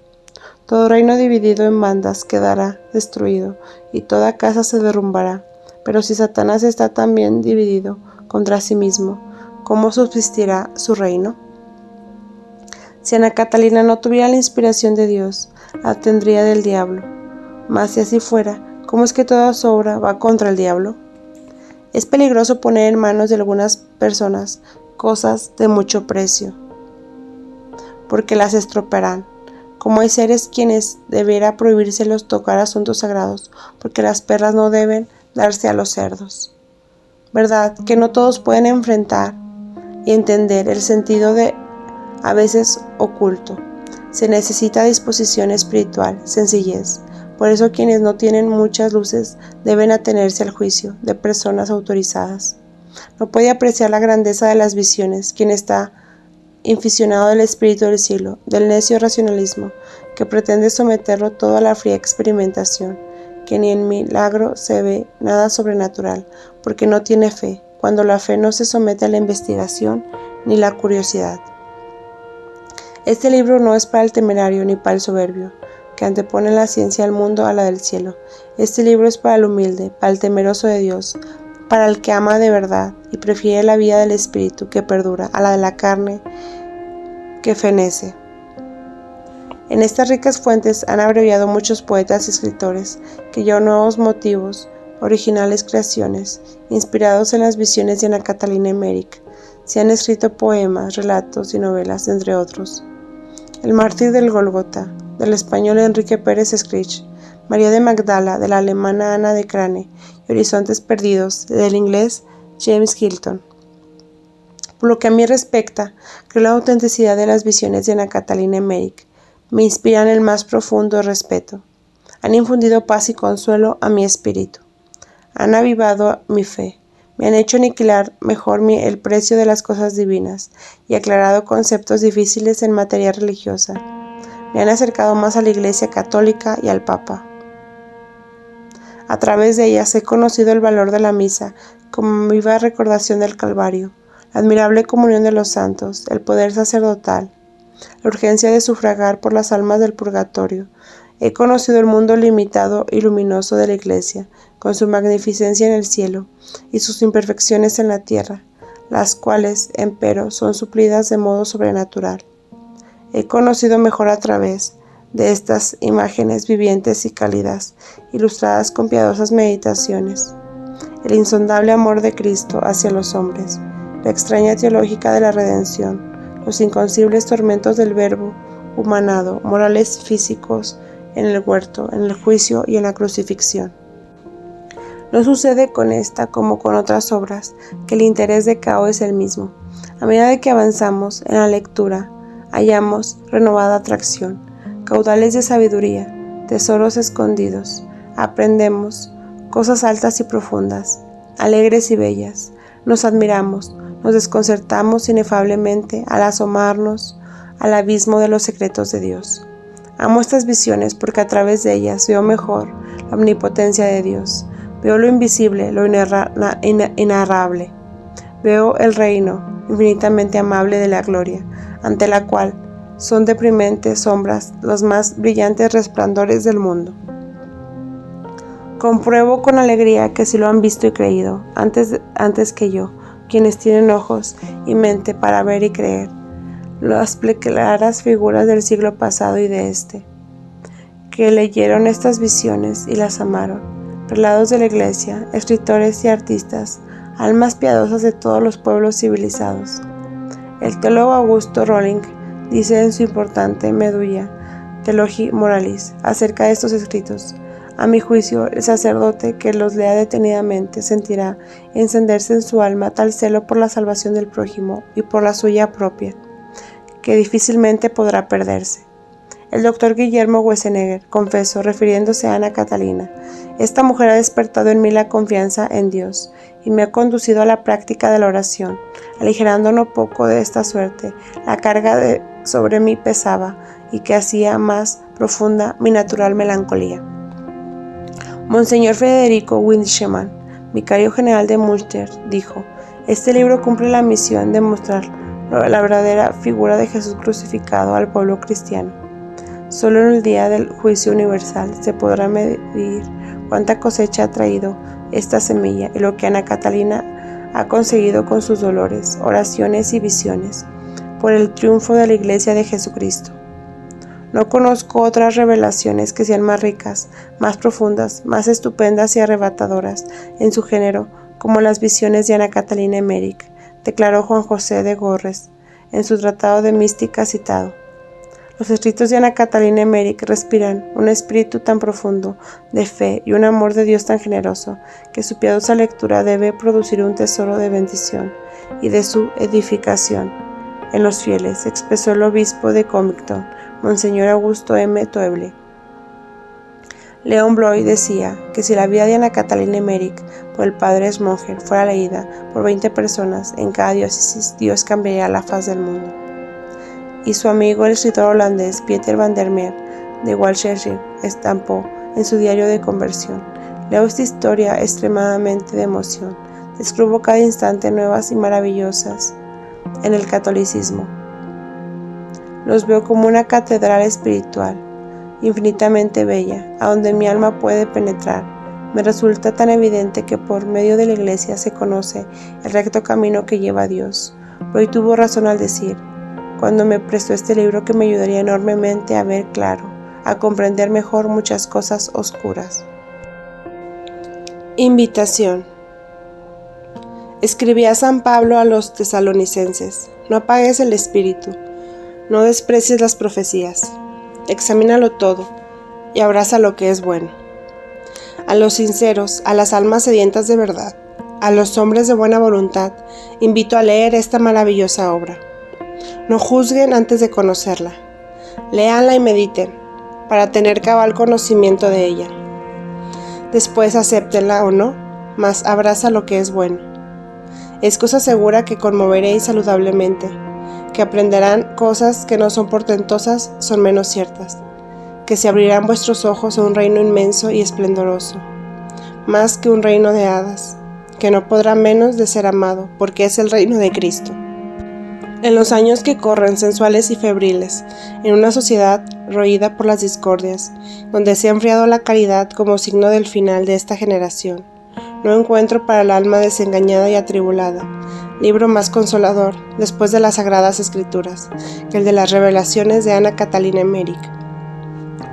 Todo reino dividido en bandas quedará destruido, y toda casa se derrumbará. Pero si Satanás está también dividido contra sí mismo, ¿cómo subsistirá su reino? Si Ana Catalina no tuviera la inspiración de Dios, la tendría del diablo. Mas si así fuera, ¿cómo es que toda su obra va contra el diablo? Es peligroso poner en manos de algunas personas cosas de mucho precio, porque las estropearán. Como hay seres quienes debiera prohibírselos tocar asuntos sagrados, porque las perras no deben darse a los cerdos. ¿Verdad que no todos pueden enfrentar y entender el sentido de a veces oculto? Se necesita disposición espiritual, sencillez. Por eso quienes no tienen muchas luces deben atenerse al juicio de personas autorizadas. No puede apreciar la grandeza de las visiones quien está inficionado del espíritu del siglo, del necio racionalismo, que pretende someterlo todo a la fría experimentación, que ni en milagro se ve nada sobrenatural, porque no tiene fe, cuando la fe no se somete a la investigación ni la curiosidad. Este libro no es para el temerario ni para el soberbio, que antepone la ciencia del mundo a la del cielo. Este libro es para el humilde, para el temeroso de Dios, para el que ama de verdad y prefiere la vida del espíritu que perdura a la de la carne que fenece. En estas ricas fuentes han abreviado muchos poetas y escritores que llevan nuevos motivos, originales creaciones, inspirados en las visiones de Ana Catalina Emmerich. Se han escrito poemas, relatos y novelas, entre otros. El mártir del Gólgota, del español Enrique Pérez Escrich, María de Magdala, de la alemana Ana de Crane, y Horizontes Perdidos, del inglés James Hilton. Por lo que a mí respecta, creo la autenticidad de las visiones de Ana Catalina Emmerich me inspiran el más profundo respeto. Han infundido paz y consuelo a mi espíritu. Han avivado mi fe. Me han hecho aniquilar mejor el precio de las cosas divinas y aclarado conceptos difíciles en materia religiosa. Me han acercado más a la Iglesia Católica y al Papa. A través de ellas he conocido el valor de la misa como viva recordación del Calvario, la admirable comunión de los santos, el poder sacerdotal, la urgencia de sufragar por las almas del purgatorio. He conocido el mundo limitado y luminoso de la Iglesia, con su magnificencia en el cielo y sus imperfecciones en la tierra, las cuales, empero, son suplidas de modo sobrenatural. He conocido mejor a través de estas imágenes vivientes y cálidas, ilustradas con piadosas meditaciones, el insondable amor de Cristo hacia los hombres, la extraña teológica de la redención, los inconcebibles tormentos del verbo humanado, morales físicos en el huerto, en el juicio y en la crucifixión. No sucede con esta como con otras obras, que el interés de Cao es el mismo. A medida que avanzamos en la lectura, hallamos renovada atracción, caudales de sabiduría, tesoros escondidos. Aprendemos cosas altas y profundas, alegres y bellas. Nos admiramos, nos desconcertamos inefablemente al asomarnos al abismo de los secretos de Dios. Amo estas visiones porque a través de ellas veo mejor la omnipotencia de Dios. Veo lo invisible, lo inarrable. Veo el reino infinitamente amable de la gloria, ante la cual son deprimentes sombras los más brillantes resplandores del mundo. Compruebo con alegría que si lo han visto y creído, antes que yo, quienes tienen ojos y mente para ver y creer, las claras figuras del siglo pasado y de este, que leyeron estas visiones y las amaron, prelados de la Iglesia, escritores y artistas, almas piadosas de todos los pueblos civilizados. El teólogo Augusto Rolling dice en su importante Medulla Theologiae Moralis acerca de estos escritos: a mi juicio, el sacerdote que los lea detenidamente sentirá encenderse en su alma tal celo por la salvación del prójimo y por la suya propia, que difícilmente podrá perderse. El doctor Guillermo Wessenegger confesó, refiriéndose a Ana Catalina: esta mujer ha despertado en mí la confianza en Dios y me ha conducido a la práctica de la oración, aligerando no poco de esta suerte la carga sobre mí pesaba y que hacía más profunda mi natural melancolía. Monseñor Federico Windschemann, vicario general de Münster, dijo: este libro cumple la misión de mostrar la verdadera figura de Jesús crucificado al pueblo cristiano. Solo en el día del juicio universal se podrá medir cuánta cosecha ha traído esta semilla y lo que Ana Catalina ha conseguido con sus dolores, oraciones y visiones, por el triunfo de la Iglesia de Jesucristo. No conozco otras revelaciones que sean más ricas, más profundas, más estupendas y arrebatadoras en su género como las visiones de Ana Catalina Emmerich, declaró Juan José de Gorres en su tratado de mística citado. Los escritos de Ana Catalina Emmerich respiran un espíritu tan profundo de fe y un amor de Dios tan generoso que su piadosa lectura debe producir un tesoro de bendición y de su edificación en los fieles, expresó el obispo de Comington, Monseñor Augusto M. Toeble. Leon Bloy decía que si la vida de Ana Catalina Emmerich por el padre Smoger fuera leída por 20 personas en cada diócesis, Dios cambiaría la faz del mundo. Y su amigo el escritor holandés Pieter van der Meer de Walcheren estampó en su diario de conversión: leo esta historia extremadamente de emoción, descubro cada instante nuevas y maravillosas en el catolicismo. Los veo como una catedral espiritual, infinitamente bella, a donde mi alma puede penetrar. Me resulta tan evidente que por medio de la Iglesia se conoce el recto camino que lleva a Dios. Bloy tuvo razón al decir, cuando me prestó este libro, que me ayudaría enormemente a ver claro, a comprender mejor muchas cosas oscuras. Invitación. Escribía San Pablo a los tesalonicenses: no apagues el espíritu, no desprecies las profecías, examínalo todo y abraza lo que es bueno. A los sinceros, a las almas sedientas de verdad, a los hombres de buena voluntad, invito a leer esta maravillosa obra. No juzguen antes de conocerla, léanla y mediten, para tener cabal conocimiento de ella. Después acéptenla o no, mas abraza lo que es bueno. Es cosa segura que conmoveréis saludablemente, que aprenderán cosas que no son portentosas, son menos ciertas, que se abrirán vuestros ojos a un reino inmenso y esplendoroso, más que un reino de hadas, que no podrá menos de ser amado, porque es el reino de Cristo. En los años que corren, sensuales y febriles, en una sociedad roída por las discordias, donde se ha enfriado la caridad como signo del final de esta generación, no encuentro para el alma desengañada y atribulada libro más consolador, después de las Sagradas Escrituras, que el de las revelaciones de Ana Catalina Emmerich.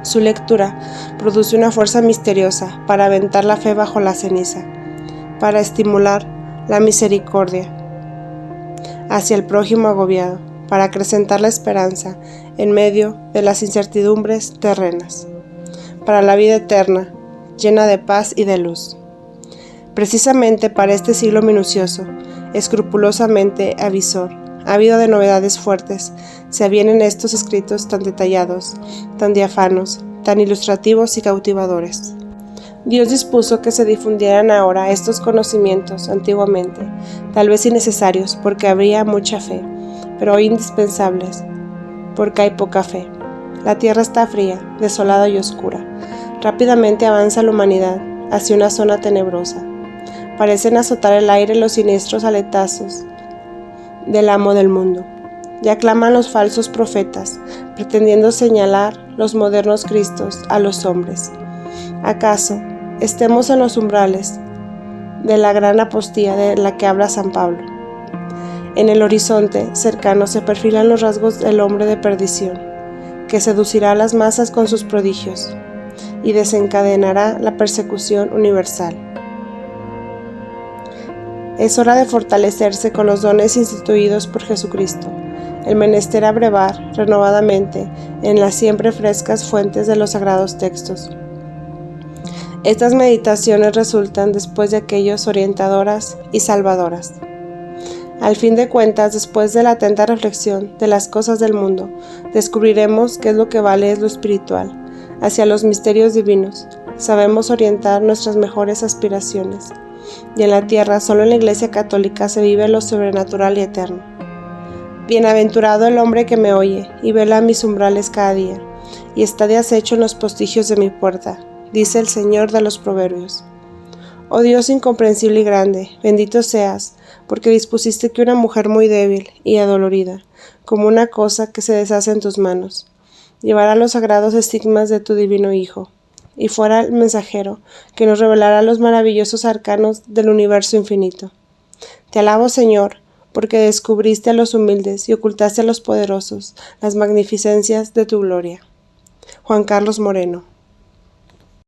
Su lectura produce una fuerza misteriosa para aventar la fe bajo la ceniza, para estimular la misericordia hacia el prójimo agobiado, para acrecentar la esperanza en medio de las incertidumbres terrenas, para la vida eterna, llena de paz y de luz. Precisamente para este siglo minucioso, escrupulosamente avisor, ávido de novedades fuertes, se avienen estos escritos tan detallados, tan diáfanos, tan ilustrativos y cautivadores. Dios dispuso que se difundieran ahora estos conocimientos antiguamente, tal vez innecesarios porque habría mucha fe, pero hoy indispensables porque hay poca fe. La tierra está fría, desolada y oscura. Rápidamente avanza la humanidad hacia una zona tenebrosa. Parecen azotar el aire los siniestros aletazos del amo del mundo. Ya claman los falsos profetas, pretendiendo señalar los modernos Cristos a los hombres. ¿Acaso estemos en los umbrales de la gran apostía de la que habla San Pablo? En el horizonte cercano se perfilan los rasgos del hombre de perdición, que seducirá a las masas con sus prodigios y desencadenará la persecución universal. Es hora de fortalecerse con los dones instituidos por Jesucristo, el menester abrevar renovadamente en las siempre frescas fuentes de los sagrados textos. Estas meditaciones resultan después de aquellos orientadoras y salvadoras. Al fin de cuentas, después de la atenta reflexión de las cosas del mundo, descubriremos qué es lo que vale es lo espiritual, hacia los misterios divinos. Sabemos orientar nuestras mejores aspiraciones. Y en la tierra, solo en la Iglesia Católica se vive lo sobrenatural y eterno. Bienaventurado el hombre que me oye y vela a mis umbrales cada día, y está de acecho en los postigios de mi puerta, dice el Señor de los Proverbios. Oh Dios incomprensible y grande, bendito seas, porque dispusiste que una mujer muy débil y adolorida, como una cosa que se deshace en tus manos, llevara los sagrados estigmas de tu divino Hijo, y fuera el mensajero que nos revelara los maravillosos arcanos del universo infinito. Te alabo, Señor, porque descubriste a los humildes y ocultaste a los poderosos las magnificencias de tu gloria. Juan Carlos Moreno.